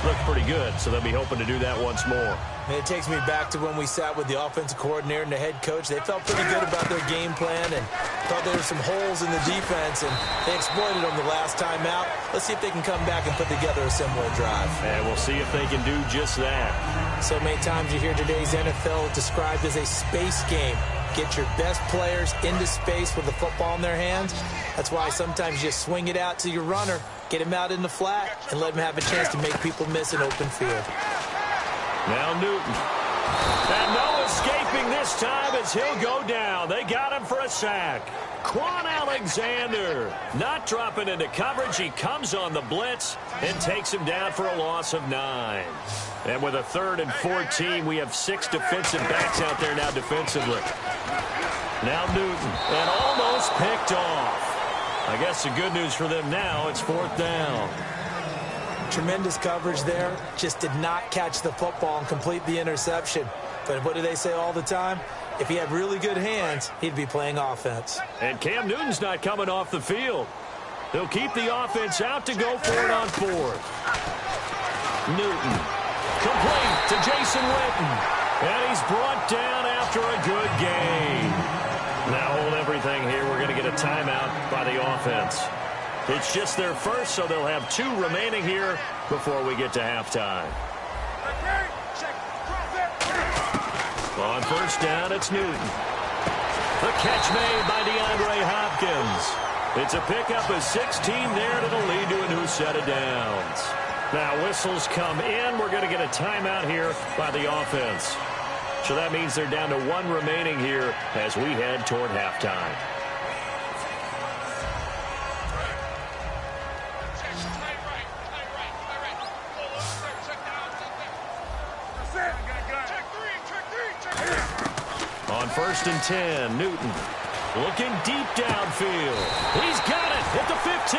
looked pretty good, so they'll be hoping to do that once more. And it takes me back to when we sat with the offensive coordinator and the head coach. They felt pretty good about their game plan and thought there were some holes in the defense, and they exploited them the last time out. Let's see if they can come back and put together a similar drive. And we'll see if they can do just that. So many times you hear today's NFL described as a space game. get your best players into space with the football in their hands. That's why sometimes you swing it out to your runner, get him out in the flat, and let him have a chance to make people miss an open field. Now Newton. And no escaping this time as he'll go down. They got him for a sack. Quan Alexander not dropping into coverage. He comes on the blitz and takes him down for a loss of 9. And with a 3rd and 14, we have 6 defensive backs out there now defensively. Now Newton, and almost picked off. I guess the good news for them now, it's 4th down. Tremendous coverage there. Just did not catch the football and complete the interception. But what do they say all the time? If he had really good hands, he'd be playing offense. And Cam Newton's not coming off the field. They'll keep the offense out to go for it on 4th. Newton. Complete to Jason Witten. And he's brought down after a good gain. Now hold everything here. We're going to get a timeout by the offense. It's just their first, so they'll have 2 remaining here before we get to halftime. On 1st down, it's Newton. The catch made by DeAndre Hopkins. It's a pickup of 16 there, and it'll lead to a new set of downs. Now whistles come in. We're going to get a timeout here by the offense. So that means they're down to 1 remaining here as we head toward halftime. On 1st and 10, Newton looking deep downfield. He's got it at the 15.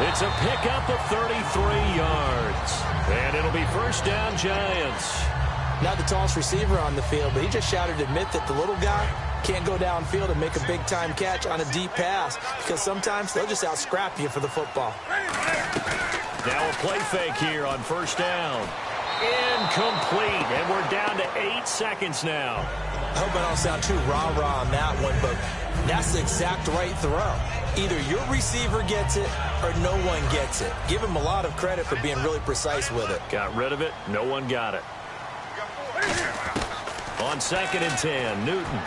It's a pickup of 33 yards. And it'll be 1st down Giants. Not the tallest receiver on the field, but he just shouted to admit that the little guy can't go downfield and make a big-time catch on a deep pass because sometimes they'll just out-scrap you for the football. Now a play fake here on 1st down. Incomplete, and we're down to 8 seconds now. I hope I don't sound too rah-rah on that one, but that's the exact right throw. Either your receiver gets it or no one gets it. Give him a lot of credit for being really precise with it. Got rid of it. No one got it. On 2nd and 10, Newton.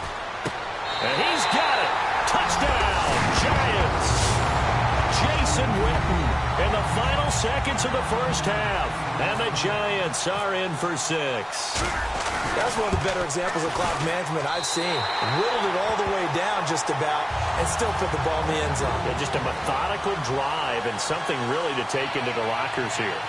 And he's got it. Touchdown, Giants. Jason Witten in the final seconds of the 1st half. And the Giants are in for 6. That's one of the better examples of clock management I've seen. Whittled it all the way down just about and still put the ball in the end zone. Yeah, just a methodical drive and something really to take into the lockers here.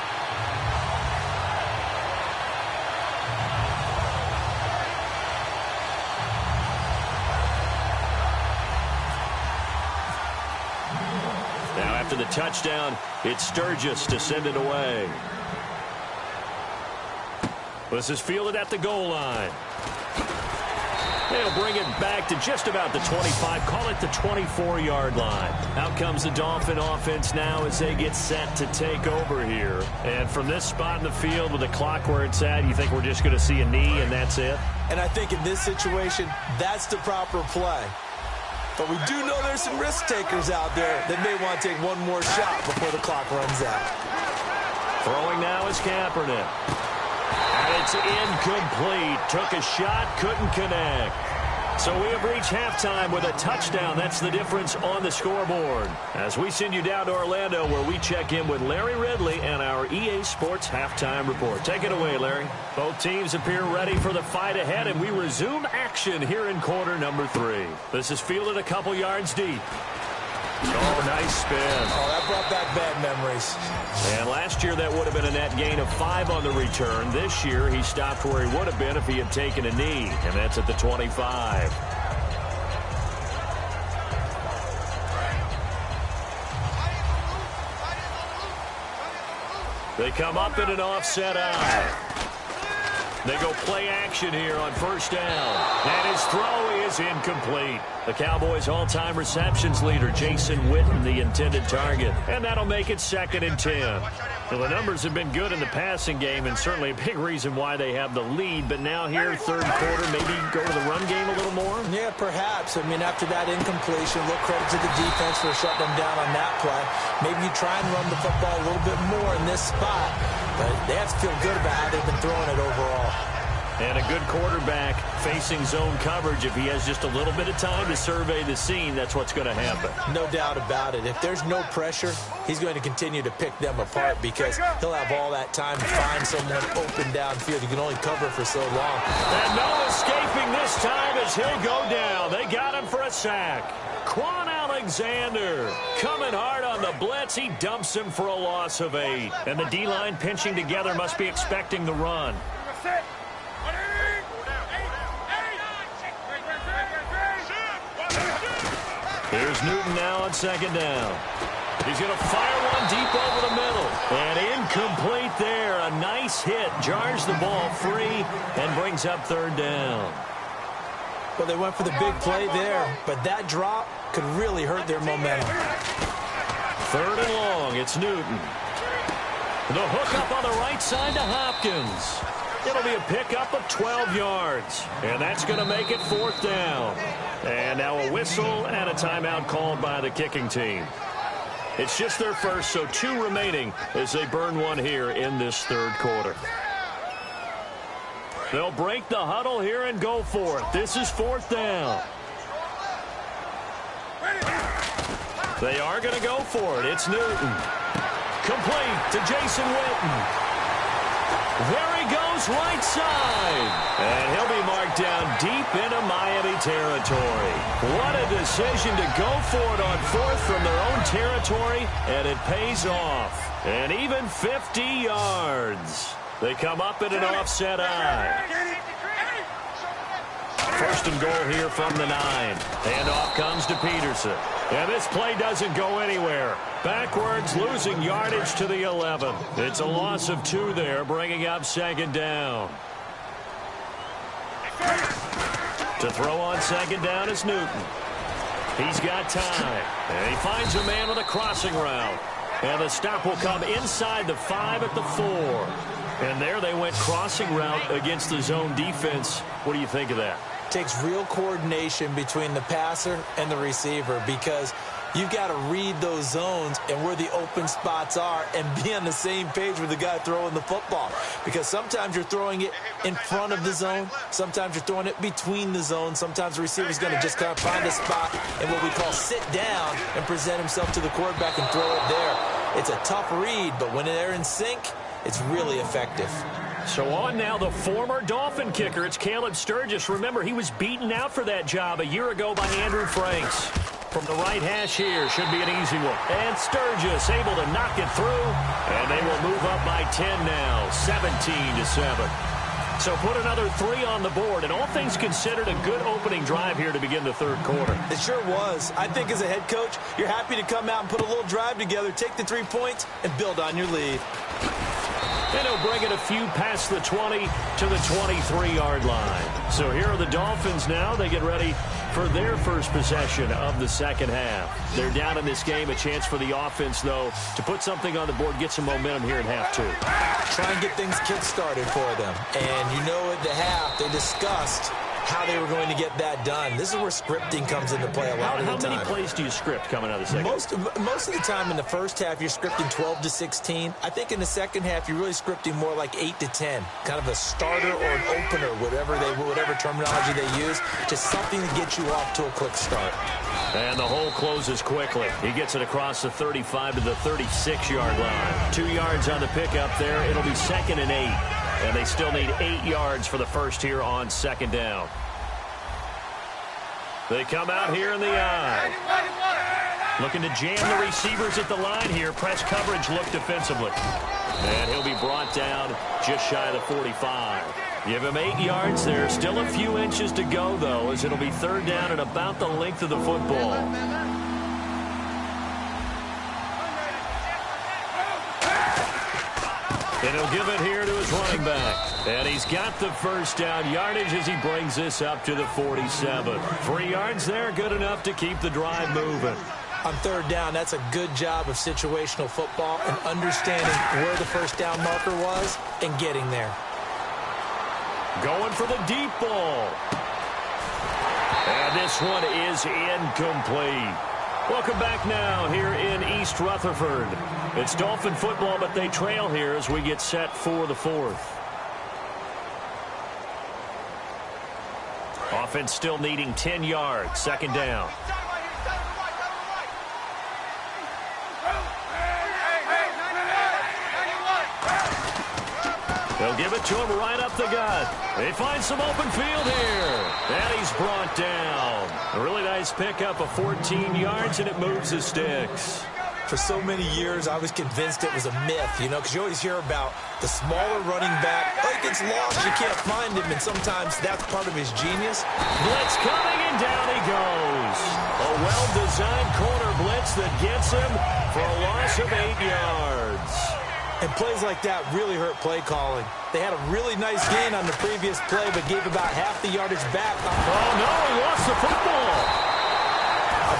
Now after the touchdown, it's Sturgis to send it away. This is fielded at the goal line. They'll bring it back to just about the 25. Call it the 24-yard line. Out comes the Dolphin offense now as they get set to take over here. And from this spot in the field with the clock where it's at, you think we're just going to see a knee and that's it? And I think in this situation, that's the proper play. But we do know there's some risk takers out there that may want to take one more shot before the clock runs out. Throwing now is Kaepernick. And it's incomplete. Took a shot, couldn't connect. So we have reached halftime with a touchdown. That's the difference on the scoreboard. As we send you down to Orlando where we check in with Larry Ridley and our EA Sports Halftime Report. Take it away, Larry. Both teams appear ready for the fight ahead, and we resume action here in quarter number 3. This is fielded a couple yards deep. Oh, nice spin. Oh, that brought back bad memories. And last year that would have been a net gain of 5 on the return. This year he stopped where he would have been if he had taken a knee, and that's at the 25. They come up in an offset eye. They go play action here on 1st down. And his throw is incomplete. The Cowboys' all-time receptions leader, Jason Witten, the intended target. And that'll make it 2nd and 10. Well, the numbers have been good in the passing game and certainly a big reason why they have the lead. But now here, 3rd quarter, maybe go to the run game a little more? Yeah, perhaps. I mean, after that incompletion, a little credit to the defense for shutting them down on that play. Maybe you try and run the football a little bit more in this spot. But they have to feel good about how they've been throwing it overall. And a good quarterback facing zone coverage, if he has just a little bit of time to survey the scene, that's what's going to happen. No doubt about it. If there's no pressure, he's going to continue to pick them apart because he'll have all that time to find someone open downfield. He can only cover for so long. And no escaping this time as he'll go down. They got him for a sack. Quan Alexander coming hard on the blitz. He dumps him for a loss of 8. And the D-line pinching together must be expecting the run. Here's Newton now on second down. He's going to fire one deep over the middle. And incomplete there. A nice hit. Jars the ball free and brings up third down. Well, they went for the big play there, but that drop could really hurt their momentum. Third and long. It's Newton. The hook up on the right side to Hopkins. It'll be a pickup of 12 yards. And that's going to make it fourth down. And now a whistle and a timeout called by the kicking team. It's just their first, so 2 remaining as they burn one here in this third quarter. They'll break the huddle here and go for it. This is fourth down. They are going to go for it. It's Newton. Complete to Jason Witten. There he goes, right side. And he'll be marked down deep into Miami territory. What a decision to go for it on fourth from their own territory, and it pays off. And even 50 yards. They come up in an offset eye. First and goal here from the 9. Handoff comes to Peterson. And this play doesn't go anywhere. Backwards, losing yardage to the 11. It's a loss of 2 there, bringing up second down. To throw on second down is Newton. He's got time. And he finds a man with a crossing route. And the stop will come inside the 5 at the 4. And there they went crossing route against the zone defense. What do you think of that? Takes real coordination between the passer and the receiver because you've got to read those zones and where the open spots are and be on the same page with the guy throwing the football. Because sometimes you're throwing it in front of the zone. Sometimes you're throwing it between the zones. Sometimes the receiver's going to just kind of find a spot and what we call sit down and present himself to the quarterback and throw it there. It's a tough read, but when they're in sync, it's really effective. So on now, the former Dolphin kicker. It's Caleb Sturgis. Remember, he was beaten out for that job a year ago by Andrew Franks. From the right hash here, should be an easy one. And Sturgis able to knock it through. And they will move up by 10 now, 17-7. So put another 3 on the board. And all things considered, a good opening drive here to begin the third quarter. It sure was. I think as a head coach, you're happy to come out and put a little drive together, take the 3 points, and build on your lead. And he'll bring it a few past the 20 to the 23-yard line. So here are the Dolphins now. They get ready for their first possession of the second half. They're down in this game. A chance for the offense, though, to put something on the board, get some momentum here in half 2. Try and get things kick-started for them. And you know at the half, they discussed how they were going to get that done. This is where scripting comes into play a lot of the time. How many plays do you script coming out of the second? Most of the time in the first half, you're scripting 12 to 16. I think in the second half, you're really scripting more like 8 to 10. Kind of a starter or an opener, whatever terminology they use. Just something to get you off to a quick start. And the hole closes quickly. He gets it across the 35 to the 36-yard line. 2 yards on the pickup there. It'll be 2nd and 8. And they still need 8 yards for the first here on second down. They come out here in the eye. Looking to jam the receivers at the line here. Press coverage look defensively. And he'll be brought down just shy of the 45. Give him 8 yards there. Still a few inches to go, though, as it'll be third down at about the length of the football. And he'll give it here to his running back. And he's got the first down yardage as he brings this up to the 47. 3 yards there, good enough to keep the drive moving. On third down, that's a good job of situational football and understanding where the first down marker was and getting there. Going for the deep ball. And this one is incomplete. Welcome back now here in East Rutherford. It's Dolphin football, but they trail here as we get set for the fourth. offense still needing 10 yards. Second down. They'll give it to him right up the gut. They find some open field here. And he's brought down. A really nice pickup of 14 yards, and it moves the sticks. For so many years, I was convinced it was a myth, because you always hear about the smaller running back. Oh, he gets lost, you can't find him, and sometimes that's part of his genius. Blitz coming, and down he goes. A well-designed corner blitz that gets him for a loss of 8 yards. And plays like that really hurt play calling. They had a really nice gain on the previous play, but gave about half the yardage back. Oh, no, he lost the football.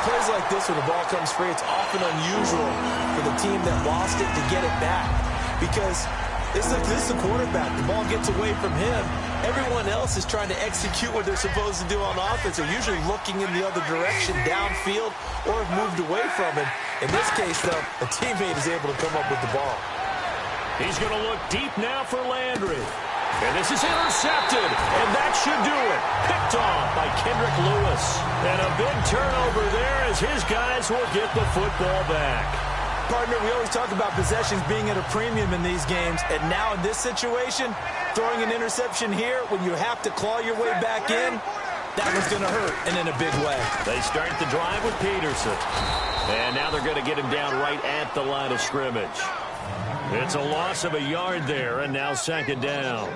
Plays like this, when the ball comes free, it's often unusual for the team that lost it to get it back. Because this is the quarterback. The ball gets away from him. Everyone else is trying to execute what they're supposed to do on offense. They're usually looking in the other direction, downfield, or have moved away from him. In this case, though, a teammate is able to come up with the ball. He's going to look deep now for Landry. And this is intercepted, and that should do it. Picked off by Kendrick Lewis. And a big turnover there as his guys will get the football back. Partner, we always talk about possessions being at a premium in these games, and now in this situation, throwing an interception here when you have to claw your way back in, that was going to hurt, and in a big way. They start the drive with Peterson. And now they're going to get him down right at the line of scrimmage. It's a loss of a yard there, and now second down.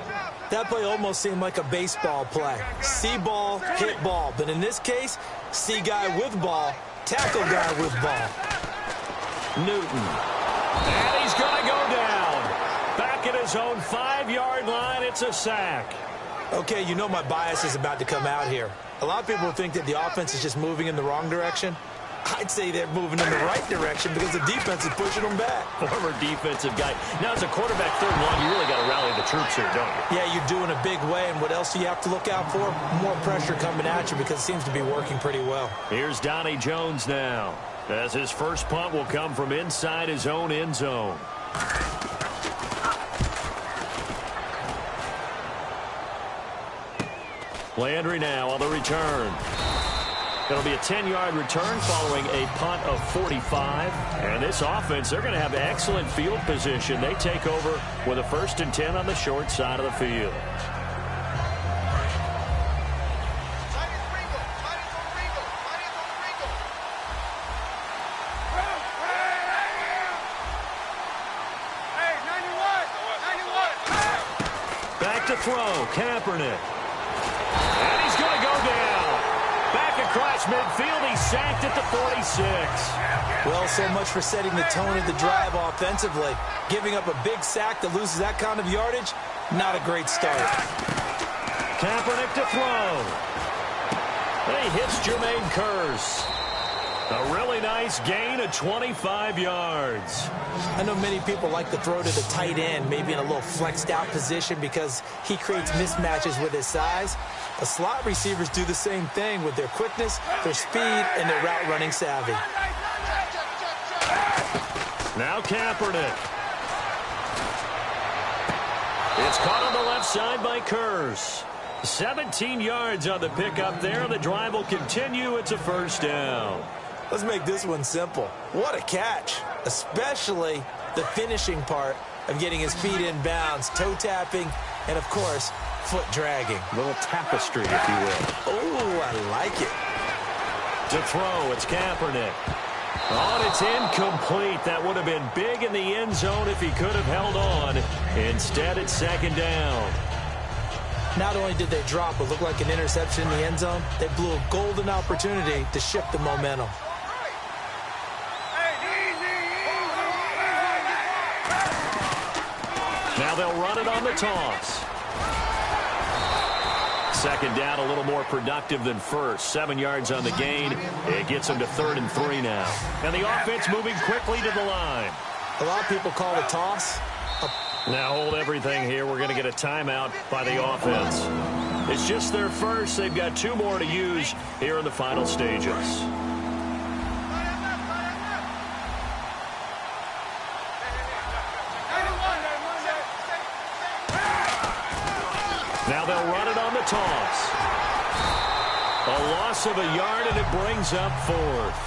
That play almost seemed like a baseball play. See ball, hit ball. But in this case, see guy with ball, tackle guy with ball. Newton. And he's going to go down. Back at his own 5-yard line, it's a sack. Okay, you know my bias is about to come out here. A lot of people think that the offense is just moving in the wrong direction. I'd say they're moving in the right direction because the defense is pushing them back. Former defensive guy. Now, as a quarterback, third and long, you really got to rally the troops here, don't you? Yeah, you're doing a big way, and what else do you have to look out for? More pressure coming at you because it seems to be working pretty well. Here's Donnie Jones now, as his first punt will come from inside his own end zone. Landry now on the return. It'll be a 10-yard return following a punt of 45. And this offense, they're going to have excellent field position. They take over with a 1st and 10 on the short side of the field. Back to throw, Kaepernick. And he's going to go down. Back across midfield, he's sacked at the 46. Well, so much for setting the tone of the drive offensively. Giving up a big sack that loses that kind of yardage, not a great start. Kaepernick to throw. And he hits Jermaine Kearse. A really nice gain of 25 yards. I know many people like to throw to the tight end, maybe in a little flexed out position because he creates mismatches with his size. The slot receivers do the same thing with their quickness, their speed, and their route running savvy. Now Kaepernick. It's caught on the left side by Kearse. 17 yards on the pickup there, and the drive will continue. It's a first down. Let's make this one simple. What a catch, especially the finishing part of getting his feet in bounds, toe tapping, and, of course, foot dragging. A little tapestry, if you will. Oh, I like it. To throw, it's Kaepernick. Oh, and it's incomplete. That would have been big in the end zone if he could have held on. Instead, it's second down. Not only did they drop what looked like an interception in the end zone, they blew a golden opportunity to shift the momentum. Now they'll run it on the toss. Second down, a little more productive than first. 7 yards on the gain. It gets them to 3rd and 3 now. And the offense moving quickly to the line. A lot of people call it toss. Now hold everything here. We're going to get a timeout by the offense. It's just their first. They've got 2 more to use here in the final stages. Now they'll run it on the toss. A loss of a yard, and it brings up fourth.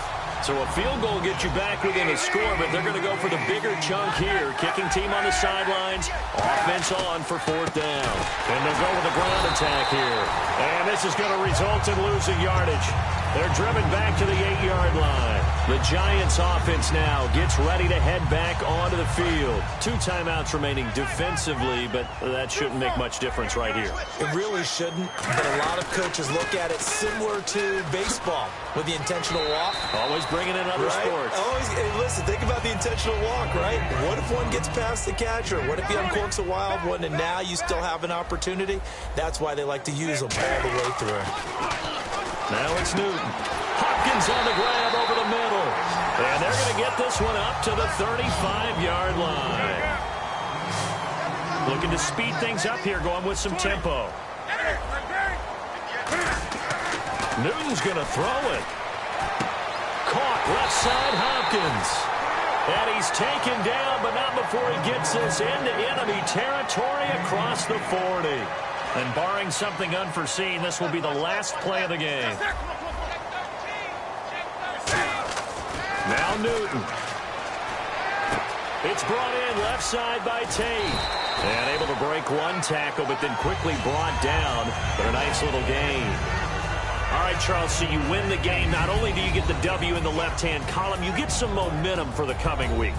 So a field goal gets you back within a score, but they're going to go for the bigger chunk here. Kicking team on the sidelines. Offense on for fourth down. And they'll go with a ground attack here. And this is going to result in losing yardage. They're driven back to the 8-yard line. The Giants offense now gets ready to head back onto the field. 2 timeouts remaining defensively, but that shouldn't make much difference right here. It really shouldn't, but a lot of coaches look at it similar to baseball with the intentional walk. Always bringing in other sports. Always, hey, listen, think about the intentional walk, right? What if one gets past the catcher? What if he uncorks a wild one and now you still have an opportunity? That's why they like to use them all the way through. Now it's Newton. Hopkins on the grab over the middle. And they're going to get this one up to the 35-yard line. Looking to speed things up here, going with some tempo. Newton's going to throw it. Caught left side, Hopkins. And he's taken down, but not before he gets this into enemy territory across the 40. And barring something unforeseen, this will be the last play of the game. Now Newton. It's brought in left side by Tate. And able to break one tackle, but then quickly brought down. But a nice little gain. All right, Charles, so you win the game. Not only do you get the W in the left-hand column, you get some momentum for the coming week.